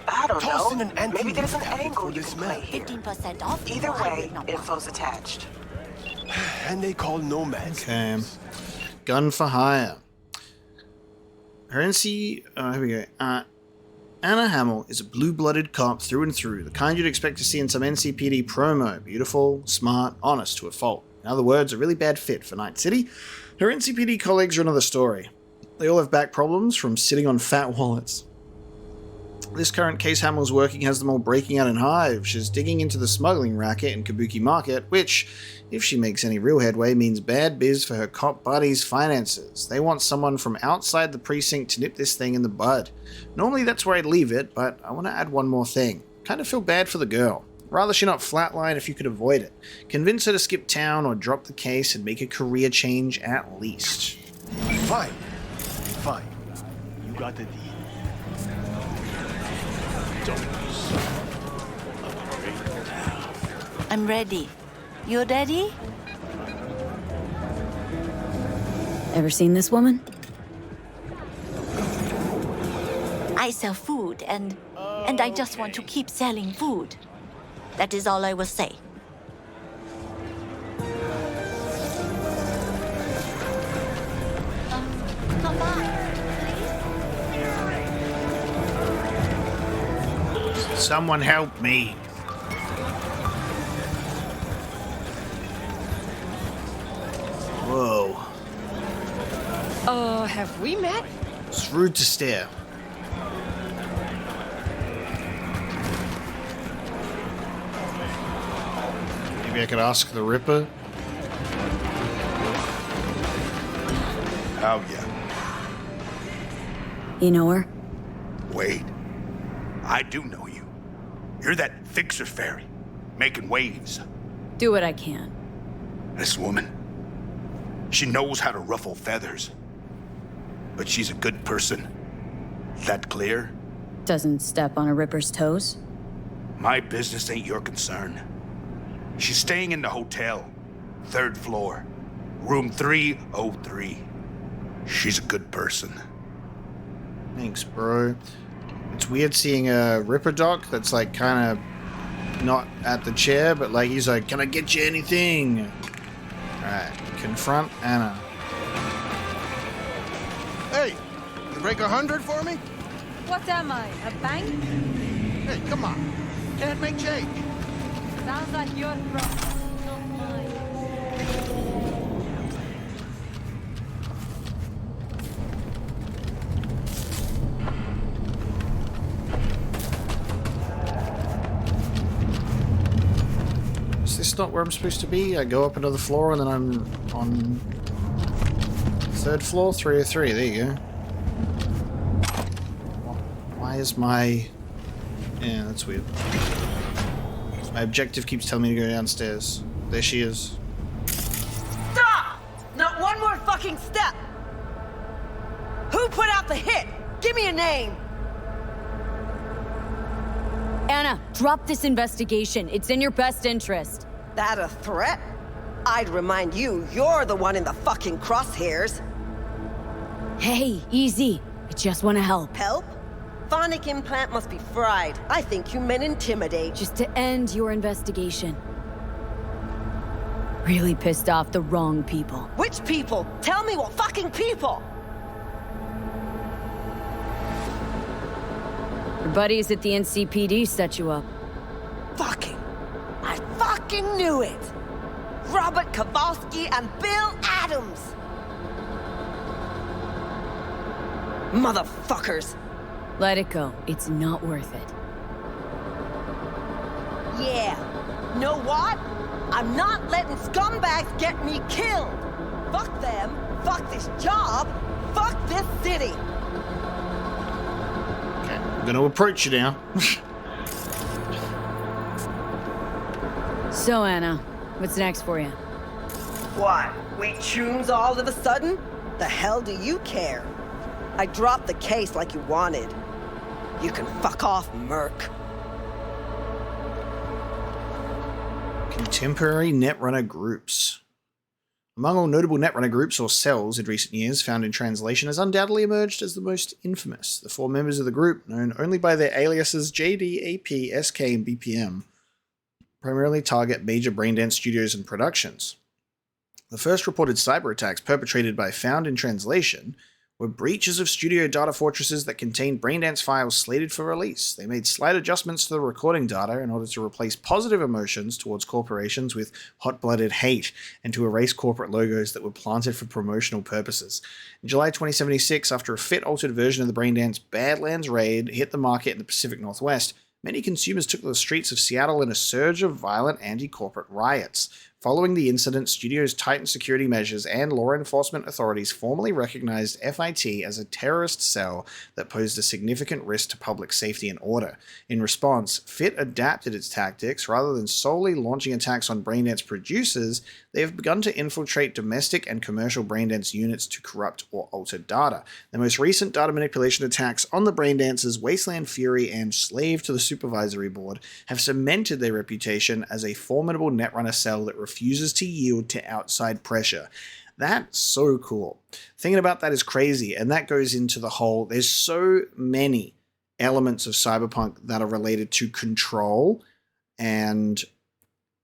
[SPEAKER 13] I don't know. Maybe there's an angle you can play here.
[SPEAKER 12] 15% off.
[SPEAKER 13] Either way, info's attached.
[SPEAKER 15] And they call nomads.
[SPEAKER 1] Okay. Gun for hire. Her NC... here we go. Anna Hamill is a blue-blooded cop through and through, the kind you'd expect to see in some NCPD promo. Beautiful, smart, honest to a fault. In other words, a really bad fit for Night City. Her NCPD colleagues are another story. They all have back problems from sitting on fat wallets. This current case Hamill's working has them all breaking out in hives. She's digging into the smuggling racket in Kabuki Market, which, if she makes any real headway, means bad biz for her cop buddies' finances. They want someone from outside the precinct to nip this thing in the bud. Normally that's where I'd leave it, but I want to add one more thing. Kind of feel bad for the girl. Rather she not flatline if you could avoid it. Convince her to skip town or drop the case and make a career change at least.
[SPEAKER 15] Fine. Fine. You got the deal.
[SPEAKER 12] I'm ready. You ready?
[SPEAKER 2] Ever seen this woman?
[SPEAKER 12] I sell food and I just want to keep selling food. That is all I will say. Come on.
[SPEAKER 1] Someone help me. Whoa.
[SPEAKER 19] Have we met?
[SPEAKER 1] It's rude to stare. Maybe I could ask the Ripper.
[SPEAKER 8] How ya?
[SPEAKER 2] You know her?
[SPEAKER 20] Wait. I do know you. You're that fixer fairy, making waves.
[SPEAKER 2] Do what I can.
[SPEAKER 20] This woman, she knows how to ruffle feathers. But she's a good person. Is that clear?
[SPEAKER 2] Doesn't step on a Ripper's toes?
[SPEAKER 20] My business ain't your concern. She's staying in the hotel, 3rd floor, room 303. She's a good person.
[SPEAKER 1] Thanks, bro. It's weird seeing a Ripper doc that's like kind of not at the chair, but like he's like, can I get you anything? Alright, confront Anna.
[SPEAKER 16] Hey, you break 100 for me?
[SPEAKER 19] What am I, a bank?
[SPEAKER 16] Hey, come on. Can't make change.
[SPEAKER 19] Sounds like your problem, not mine.
[SPEAKER 1] Is this not where I'm supposed to be? I go up another floor and then I'm on 3rd floor, 303. There you go. Why is my Yeah, that's weird. My objective keeps telling me to go downstairs. There she is.
[SPEAKER 21] Stop! Not one more fucking step! Who put out the hit? Give me a name!
[SPEAKER 2] Anna, drop this investigation. It's in your best interest.
[SPEAKER 21] That a threat? I'd remind you, you're the one in the fucking crosshairs.
[SPEAKER 2] Hey, easy. I just want to help.
[SPEAKER 21] Help? Phonic implant must be fried. I think you meant intimidate.
[SPEAKER 2] Just to end your investigation. Really pissed off the wrong people.
[SPEAKER 21] Which people? Tell me what fucking people!
[SPEAKER 2] Your buddies at the NCPD set you up.
[SPEAKER 21] I fucking knew it! Robert Kowalski and Bill Adams! Motherfuckers!
[SPEAKER 2] Let it go. It's not worth it.
[SPEAKER 21] Yeah. Know what? I'm not letting scumbags get me killed! Fuck them! Fuck this job! Fuck this city!
[SPEAKER 1] Okay, I'm gonna approach you now.
[SPEAKER 2] So, Anna, what's next for you?
[SPEAKER 21] What? We tunes all of a sudden? The hell do you care? I dropped the case like you wanted. You can fuck off, Merc.
[SPEAKER 1] Contemporary netrunner groups. Among all notable netrunner groups or cells in recent years, found in translation has undoubtedly emerged as the most infamous. The 4 members of the group, known only by their aliases JD, AP, SK, and BPM, primarily target major braindance studios and productions. The first reported cyber attacks perpetrated by Found in Translation were breaches of studio data fortresses that contained braindance files slated for release. They made slight adjustments to the recording data in order to replace positive emotions towards corporations with hot-blooded hate and to erase corporate logos that were planted for promotional purposes. In July 2076, after a fit-altered version of the braindance Badlands Raid hit the market in the Pacific Northwest, many consumers took to the streets of Seattle in a surge of violent anti-corporate riots. Following the incident, studios tightened security measures and law enforcement authorities formally recognized FIT as a terrorist cell that posed a significant risk to public safety and order. In response, FIT adapted its tactics. Rather than solely launching attacks on braindance producers, they have begun to infiltrate domestic and commercial braindance units to corrupt or alter data. The most recent data manipulation attacks on the braindancers Wasteland Fury and Slave to the Supervisory Board have cemented their reputation as a formidable netrunner cell that refuses to yield to outside pressure. That's so cool. Thinking about that is crazy, and that goes into the whole, there's so many elements of Cyberpunk that are related to control, and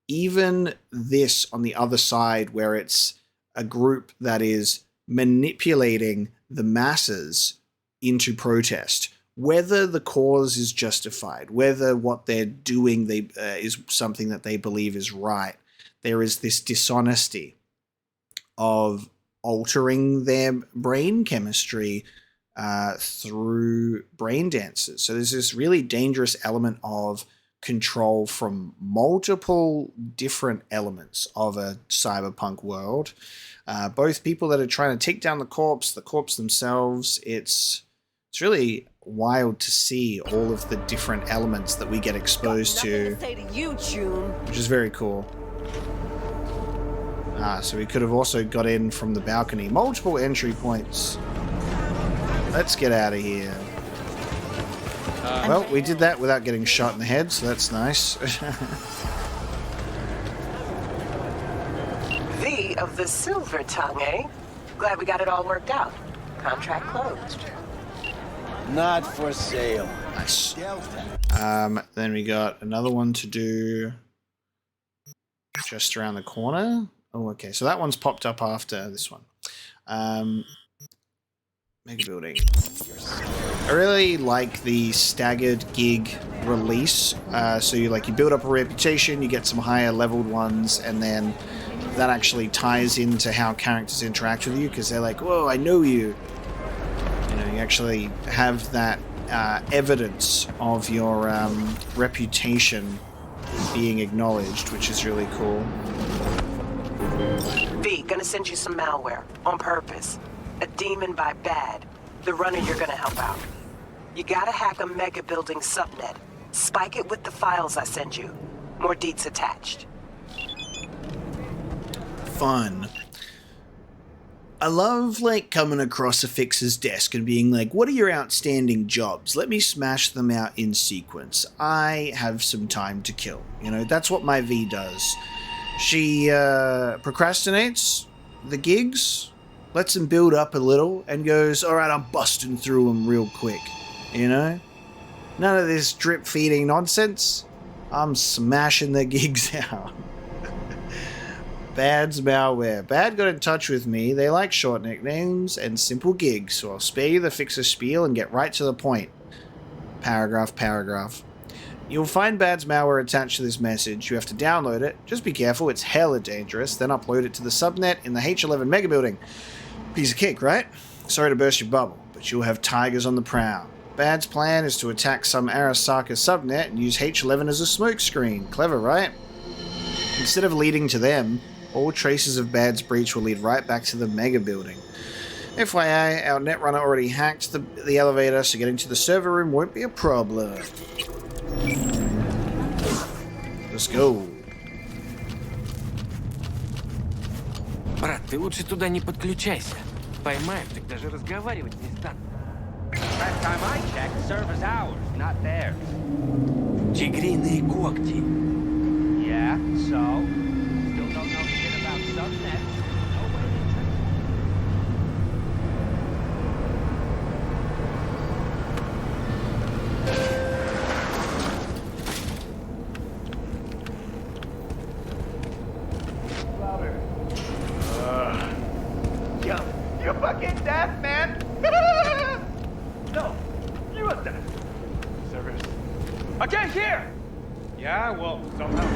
[SPEAKER 1] even this on the other side where it's a group that is manipulating the masses into protest. Whether the cause is justified, whether what they're doing is something that they believe is right, there is this dishonesty of altering their brain chemistry through brain dances. So there's this really dangerous element of control from multiple different elements of a cyberpunk world. Both people that are trying to take down the corpse themselves. It's really wild to see all of the different elements that we get exposed to, which is very cool. So we could have also got in from the balcony. Multiple entry points. Let's get out of here. Well, we did that without getting shot in the head, so that's nice.
[SPEAKER 13] V of the Silver Tongue, eh? Glad we got it all worked out. Contract closed.
[SPEAKER 22] Not for sale.
[SPEAKER 1] Nice. Then we got another one to do just around the corner. Oh, okay. So that one's popped up after this one. Mega building. I really like the staggered gig release. So you build up a reputation, you get some higher leveled ones, and then that actually ties into how characters interact with you because they're like, "Whoa, I know you." You know, you actually have that evidence of your reputation being acknowledged, which is really cool.
[SPEAKER 13] V, gonna send you some malware on purpose. A demon by bad. The runner you're gonna help out. You gotta hack a mega building subnet. Spike it with the files I send you. More deets attached.
[SPEAKER 1] Fun. I love, like, coming across a fixer's desk and being like, what are your outstanding jobs? Let me smash them out in sequence. I have some time to kill. You know, that's what my V does. She procrastinates the gigs, lets them build up a little, and goes, all right, I'm busting through them real quick. You know? None of this drip-feeding nonsense. I'm smashing the gigs out. Bad's malware. Bad got in touch with me. They like short nicknames and simple gigs, so I'll spare you the fixer spiel and get right to the point. Paragraph. You'll find Bad's malware attached to this message. You have to download it. Just be careful, it's hella dangerous. Then upload it to the subnet in the H11 mega building. Piece of cake, right? Sorry to burst your bubble, but you'll have tigers on the prowl. Bad's plan is to attack some Arasaka subnet and use H11 as a smokescreen. Clever, right? Instead of leading to them, all traces of Bad's breach will lead right back to the mega building. FYI, our netrunner already hacked the elevator, so getting to the server room won't be a problem. Let's go.
[SPEAKER 18] Брат, ты лучше туда не подключайся. Поймаем, так даже разговаривать не стану.
[SPEAKER 3] Last time I checked, server's ours, not theirs.
[SPEAKER 18] Тигриные когти.
[SPEAKER 3] Yeah, so? Still don't know shit about subnet.
[SPEAKER 16] You fucking deaf, man! No, you are deaf. Servers. I can't hear! Yeah, well, somehow.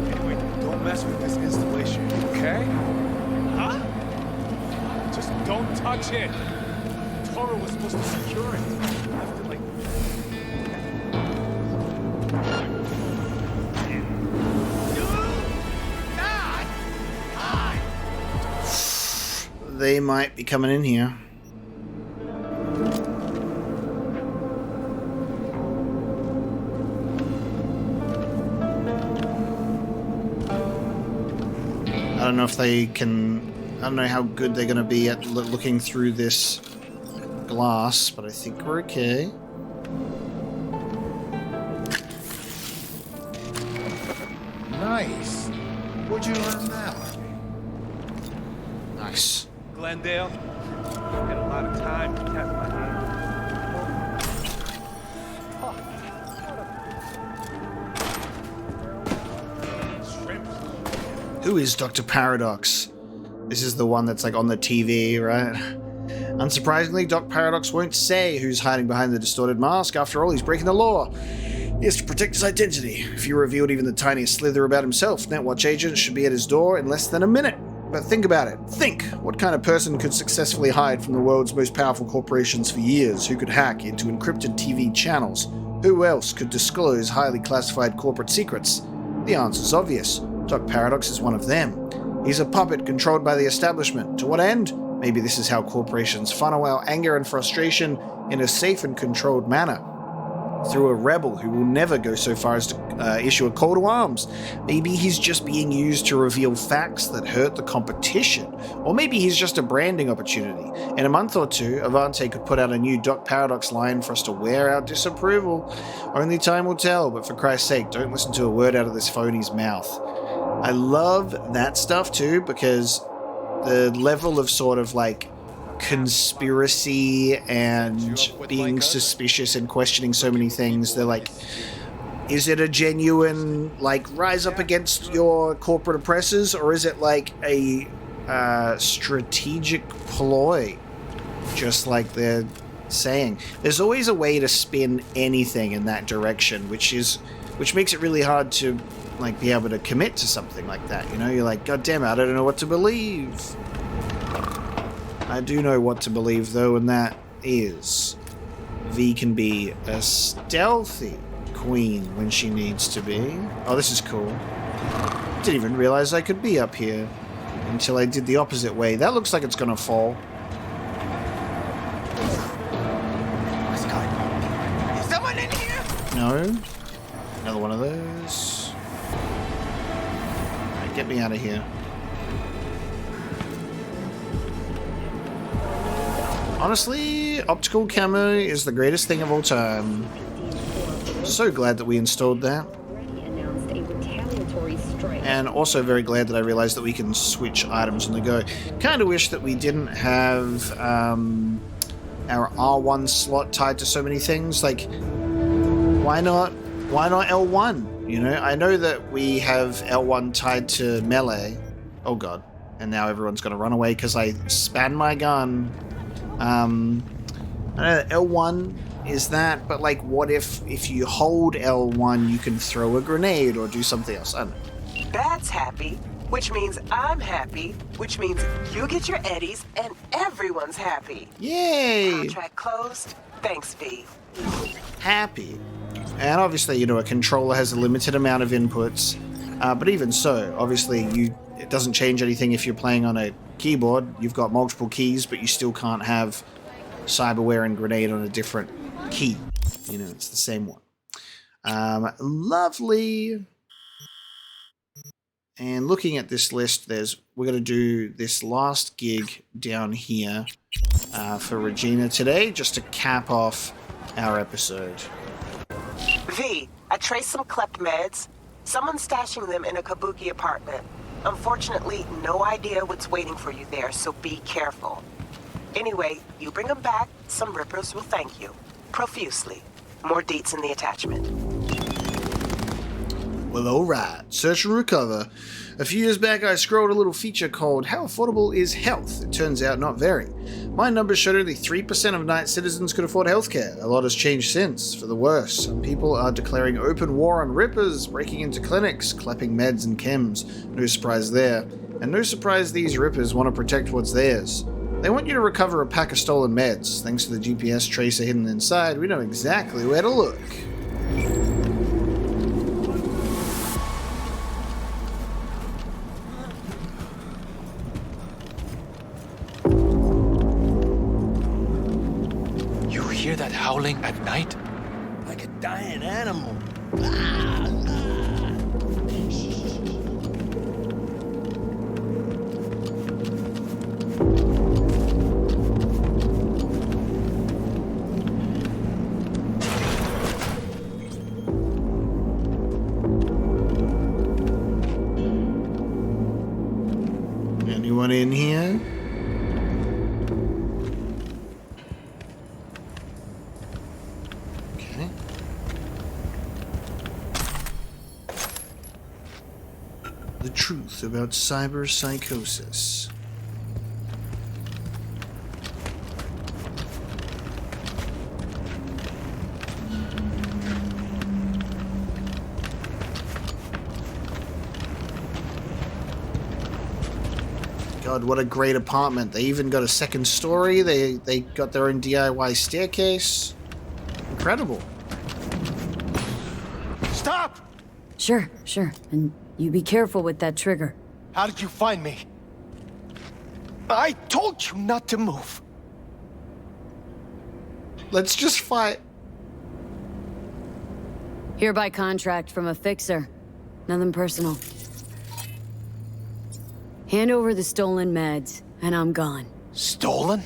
[SPEAKER 16] Anyway, don't mess with this installation, okay? Huh? Just don't touch it. Toro was supposed to secure it. Left it like...
[SPEAKER 1] They might be coming in here. I don't know if they can... I don't know how good they're going to be at looking through this glass, but I think we're okay.
[SPEAKER 16] Nice. Where'd you learn that?
[SPEAKER 1] Nice.
[SPEAKER 16] Glendale. Had a lot of time to test my hand.
[SPEAKER 1] Who is Dr. Paradox? This is the one that's like on the TV, right? Unsurprisingly, Doc Paradox won't say who's hiding behind the distorted mask. After all, he's breaking the law. He has to protect his identity. If he revealed even the tiniest slither about himself, Netwatch agents should be at his door in less than a minute. But think about it. Think! What kind of person could successfully hide from the world's most powerful corporations for years? Who could hack into encrypted TV channels? Who else could disclose highly classified corporate secrets? The answer's obvious. Doc Paradox is one of them. He's a puppet controlled by the establishment. To what end? Maybe this is how corporations funnel our anger and frustration in a safe and controlled manner. Through a rebel who will never go so far as to issue a call to arms. Maybe he's just being used to reveal facts that hurt the competition. Or maybe he's just a branding opportunity. In a month or two, Avante could put out a new Doc Paradox line for us to wear our disapproval. Only time will tell, but for Christ's sake, don't listen to a word out of this phony's mouth. I love that stuff too, because the level of sort of like conspiracy and being suspicious and questioning so many things, they're like, is it a genuine like rise up against your corporate oppressors, or is it like a strategic ploy, just like they're saying? There's always a way to spin anything in that direction, which makes it really hard to like be able to commit to something like that. You know, you're like, god damn it, I don't know what to believe. I do know what to believe, though, and that is V can be a stealthy queen when she needs to be. Oh, this is cool. Didn't even realize I could be up here until I did the opposite way. That looks like it's gonna fall.
[SPEAKER 16] Is someone in here?
[SPEAKER 1] No. Another one of those. Alright, get me out of here. Honestly, optical camo is the greatest thing of all time. So glad that we installed that. And also very glad that I realized that we can switch items on the go. Kind of wish that we didn't have our R1 slot tied to so many things. Like, why not L1? You know, I know that we have L1 tied to melee. Oh god. And now everyone's going to run away because I span my gun. I know that L1 is that, but like, what if you hold L1, you can throw a grenade or do something else? I don't know.
[SPEAKER 13] That's happy, which means I'm happy, which means you get your eddies and everyone's happy.
[SPEAKER 1] Yay!
[SPEAKER 13] Contract closed. Thanks, V.
[SPEAKER 1] Happy. And obviously, you know, a controller has a limited amount of inputs, but even so, obviously, it doesn't change anything if you're playing on a keyboard. You've got multiple keys, but you still can't have cyberware and grenade on a different key. You know, it's the same one. Lovely. And looking at this list, we're going to do this last gig down here for Regina today, just to cap off our episode.
[SPEAKER 13] V, I traced some klept meds. Someone's stashing them in a Kabuki apartment. Unfortunately, no idea what's waiting for you there, so be careful. Anyway, you bring them back, some rippers will thank you. Profusely. More deets in the attachment.
[SPEAKER 1] Well, alright. Search and recover. A few years back, I scrolled a little feature called How Affordable is Health? It turns out not very. My numbers showed only 3% of night citizens could afford healthcare. A lot has changed since, for the worse. Some people are declaring open war on rippers, breaking into clinics, clapping meds and chems. No surprise there. And no surprise these rippers want to protect what's theirs. They want you to recover a pack of stolen meds. Thanks to the GPS tracer hidden inside, we know exactly where to look.
[SPEAKER 9] Hear that howling at night?
[SPEAKER 22] Like a dying animal.
[SPEAKER 1] Anyone in here? The truth about cyberpsychosis. God, what a great apartment. They even got a second story. They got their own DIY staircase. Incredible.
[SPEAKER 9] Stop!
[SPEAKER 2] Sure. And you be careful with that trigger.
[SPEAKER 9] How did you find me? I told you not to move.
[SPEAKER 1] Let's just fight.
[SPEAKER 2] Hereby contract from a fixer. Nothing personal. Hand over the stolen meds, and I'm gone.
[SPEAKER 9] Stolen?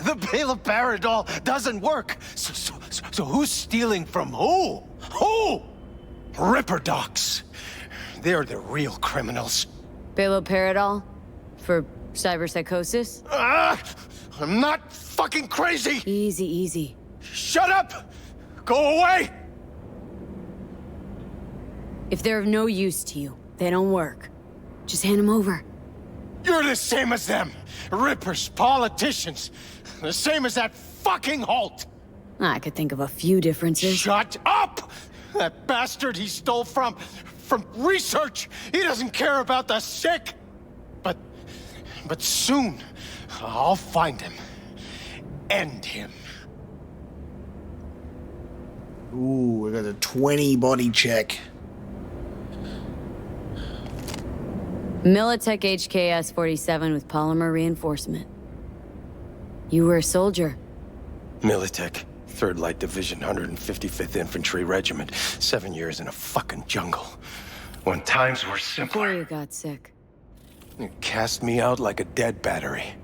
[SPEAKER 9] The Baloparidol doesn't work. So who's stealing from who? Who? Ripper docs. They're the real criminals.
[SPEAKER 2] Baloparidol? For cyberpsychosis?
[SPEAKER 9] I'm not fucking crazy!
[SPEAKER 2] Easy.
[SPEAKER 9] Shut up! Go away!
[SPEAKER 2] If they're of no use to you, they don't work. Just hand them over.
[SPEAKER 9] You're the same as them. Rippers, politicians. The same as that fucking Holt.
[SPEAKER 2] I could think of a few differences.
[SPEAKER 9] Shut up! That bastard he stole from research. He doesn't care about the sick. But soon, I'll find him. End him.
[SPEAKER 1] Ooh, we got a 20 body check.
[SPEAKER 2] Militech HKS-47 with polymer reinforcement. You were a soldier.
[SPEAKER 15] Militech 3rd Light Division, 155th Infantry Regiment. 7 years in a fucking jungle. When times were simpler.
[SPEAKER 2] Before you got sick.
[SPEAKER 15] You cast me out like a dead battery.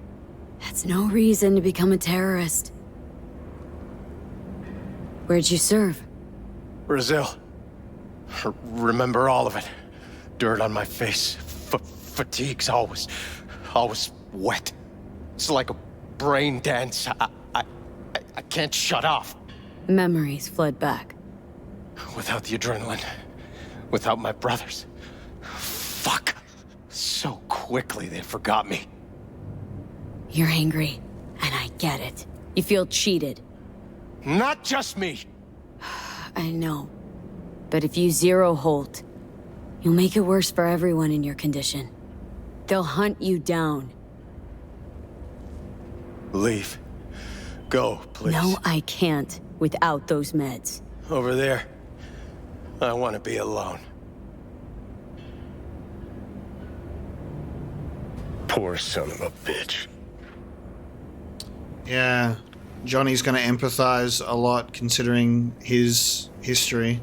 [SPEAKER 2] That's no reason to become a terrorist. Where'd you serve?
[SPEAKER 15] Brazil. Remember all of it. Dirt on my face. Fatigue's always wet. It's like a brain dance. I can't shut off.
[SPEAKER 2] Memories flood back.
[SPEAKER 15] Without the adrenaline. Without my brothers. Fuck. So quickly they forgot me.
[SPEAKER 2] You're angry, and I get it. You feel cheated.
[SPEAKER 15] Not just me.
[SPEAKER 2] I know. But if you zero Holt, you'll make it worse for everyone in your condition. They'll hunt you down.
[SPEAKER 15] Leave. Go, please.
[SPEAKER 2] No, I can't without those meds.
[SPEAKER 15] Over there. I want to be alone. Poor son of a bitch.
[SPEAKER 1] Yeah, Johnny's going to empathize a lot considering his history.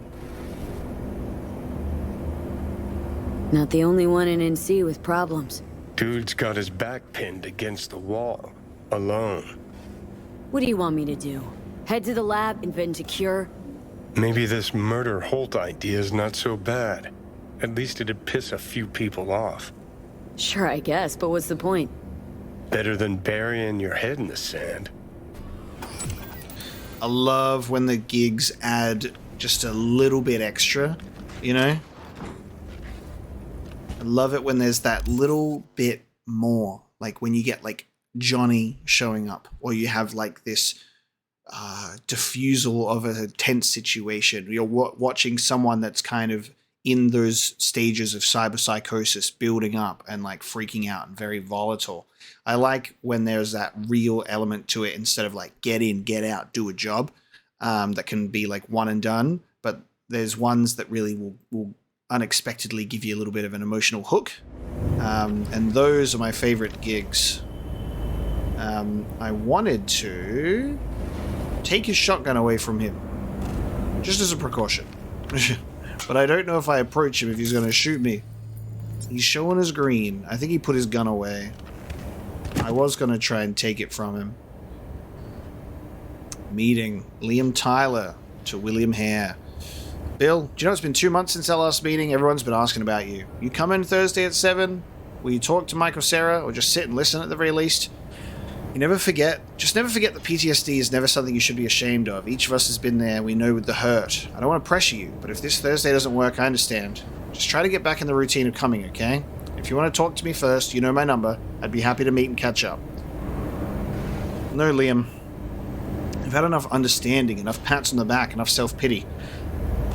[SPEAKER 2] Not the only one in NC with problems.
[SPEAKER 15] Dude's got his back pinned against the wall. Alone.
[SPEAKER 2] What do you want me to do? Head to the lab, invent a cure?
[SPEAKER 15] Maybe this murder Holt idea is not so bad. At least it'd piss a few people off.
[SPEAKER 2] Sure, I guess, but what's the point?
[SPEAKER 15] Better than burying your head in the sand.
[SPEAKER 1] I love when the gigs add just a little bit extra, you know? I love it when there's that little bit more. Like when you get like Johnny showing up, or you have like this diffusal of a tense situation. You're watching someone that's kind of in those stages of cyberpsychosis building up and like freaking out and very volatile. I like when there's that real element to it instead of like get in, get out, do a job that can be like one and done. But there's ones that really will unexpectedly give you a little bit of an emotional hook. And those are my favorite gigs. I wanted to take his shotgun away from him, just as a precaution. But I don't know if I approach him if he's going to shoot me. He's showing his green. I think he put his gun away. I was going to try and take it from him. Meeting Liam Tyler to William Hare. Bill, do you know it's been 2 months since our last meeting? Everyone's been asking about you. You come in Thursday at 7? Will you talk to Mike or Sarah, or just sit and listen at the very least? You never forget. Just never forget that PTSD is never something you should be ashamed of. Each of us has been there. We know with the hurt. I don't want to pressure you, but if this Thursday doesn't work, I understand. Just try to get back in the routine of coming, okay? If you want to talk to me first, you know my number. I'd be happy to meet and catch up. No, Liam. I've had enough understanding, enough pats on the back, enough self-pity.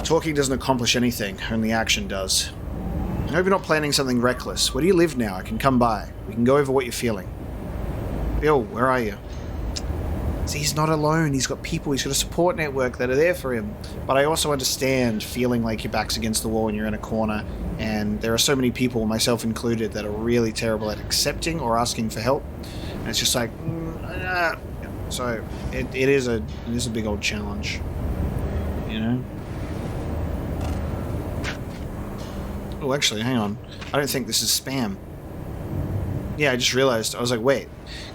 [SPEAKER 1] Talking doesn't accomplish anything. Only action does. I hope you're not planning something reckless. Where do you live now? I can come by. We can go over what you're feeling. Bill, where are you? See, he's not alone. He's got people. He's got a support network that are there for him. But I also understand feeling like your back's against the wall and you're in a corner. And there are so many people, myself included, that are really terrible at accepting or asking for help. And it's just like, So it is a big old challenge, you know. Oh, actually, hang on. I don't think this is spam. Yeah, I just realized. I was like, wait.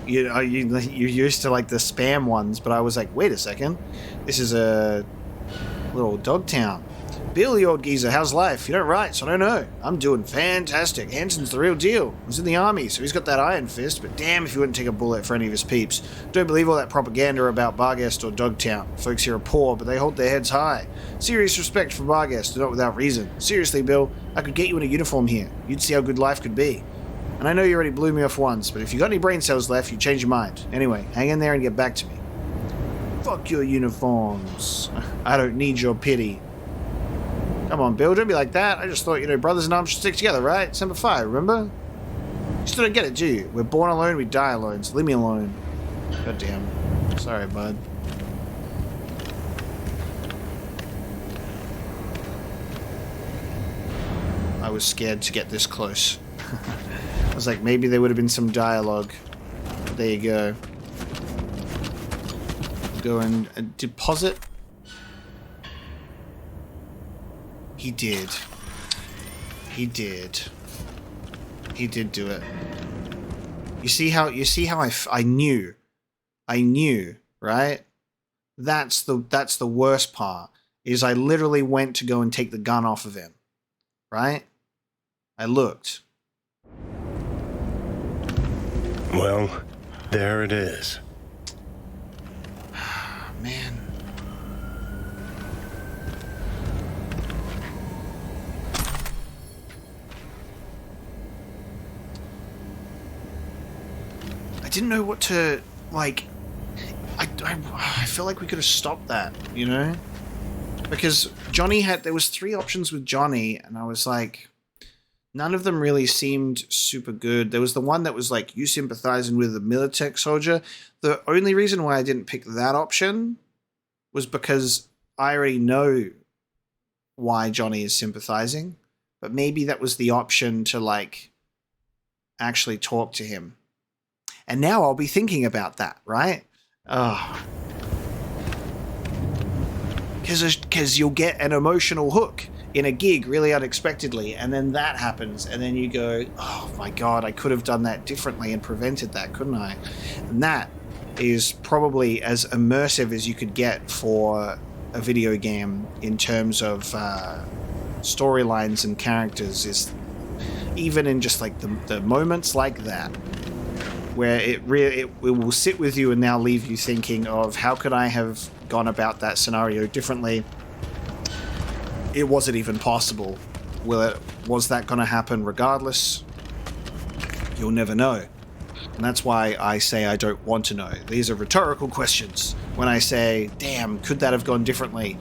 [SPEAKER 1] You're used to like the spam ones, but I was like, wait a second. This is a little Dogtown. Bill, you old geezer, how's life? You don't write, so I don't know. I'm doing fantastic. Hanson's the real deal. He's in the army, so he's got that iron fist, but damn if he wouldn't take a bullet for any of his peeps. Don't believe all that propaganda about Barguest or Dogtown. Folks here are poor, but they hold their heads high. Serious respect for Barguest, not without reason. Seriously, Bill, I could get you in a uniform here. You'd see how good life could be. And I know you already blew me off once, but if you got any brain cells left, you'd change your mind. Anyway, hang in there and get back to me. Fuck your uniforms. I don't need your pity. Come on, Bill, don't be like that. I just thought, brothers in arms should stick together, right? Semper Fi, remember? You still don't get it, do you? We're born alone, we die alone, so leave me alone. God damn. Sorry, bud. I was scared to get this close. I was like, maybe there would have been some dialogue. There you go. go and deposit? He did. He did. He did do it. You see how I knew, right? That's the worst part. Is I literally went to go and take the gun off of him, right? I looked.
[SPEAKER 15] Well, there it is.
[SPEAKER 1] Man. I didn't know what to, like, I feel like we could have stopped that, you know? Because there was 3 options with Johnny, and I was like, none of them really seemed super good. There was the one that was like, you sympathizing with the Militech soldier. The only reason why I didn't pick that option was because I already know why Johnny is sympathizing, but maybe that was the option to, like, actually talk to him. And now I'll be thinking about that, right? Oh. Because you'll get an emotional hook in a gig really unexpectedly, and then that happens, and then you go, oh my god, I could have done that differently and prevented that, couldn't I? And that is probably as immersive as you could get for a video game in terms of storylines and characters, is even in just like the moments like that, where it will sit with you and now leave you thinking of how could I have gone about that scenario differently? It wasn't even possible. Was that going to happen regardless? You'll never know. And that's why I say I don't want to know. These are rhetorical questions. When I say, damn, could that have gone differently?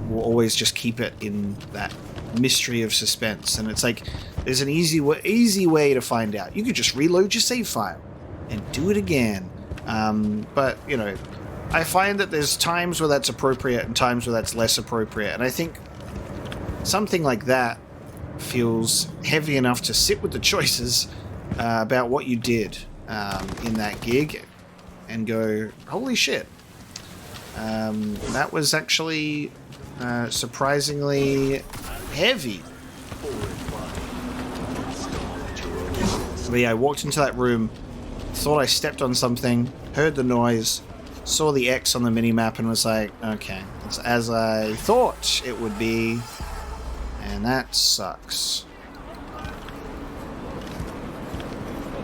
[SPEAKER 1] We'll always just keep it in that mystery of suspense. And it's like, there's an easy way to find out. You could just reload your save file and do it again. But, you know, I find that there's times where that's appropriate and times where that's less appropriate. And I think something like that feels heavy enough to sit with the choices about what you did in that gig and go, holy shit. That was actually surprisingly heavy. But yeah, I walked into that room, thought I stepped on something, heard the noise, saw the X on the minimap and was like, okay, it's as I thought it would be, and that sucks.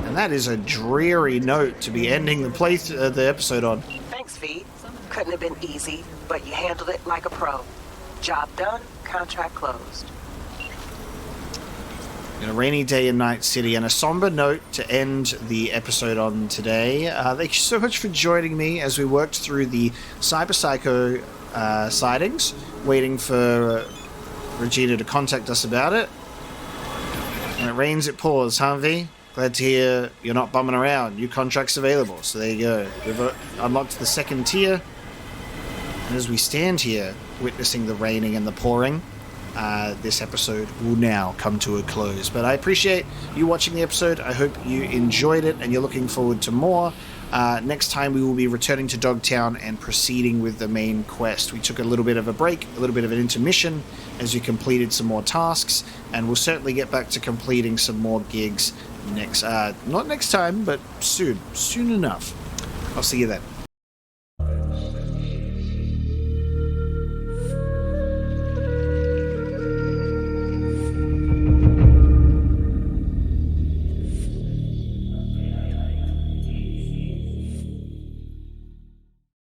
[SPEAKER 1] And that is a dreary note to be ending the episode on.
[SPEAKER 13] Thanks, V. Couldn't have been easy, but you handled it like a pro. Job done, contract closed.
[SPEAKER 1] In a rainy day in Night City, and a somber note to end the episode on today. Thank you so much for joining me as we worked through the Cyberpsycho sightings, waiting for Regina to contact us about it. When it rains, it pours, huh, V? Glad to hear you're not bumming around. New contracts available, so there you go. We've unlocked the 2nd tier, and as we stand here, witnessing the raining and the pouring, this episode will now come to a close. But I appreciate you watching the episode. I hope you enjoyed it and you're looking forward to more. Next time we will be returning to Dogtown and proceeding with the main quest. We took a little bit of a break, a little bit of an intermission as we completed some more tasks, and we'll certainly get back to completing some more gigs not next time, but soon enough. I'll see you then.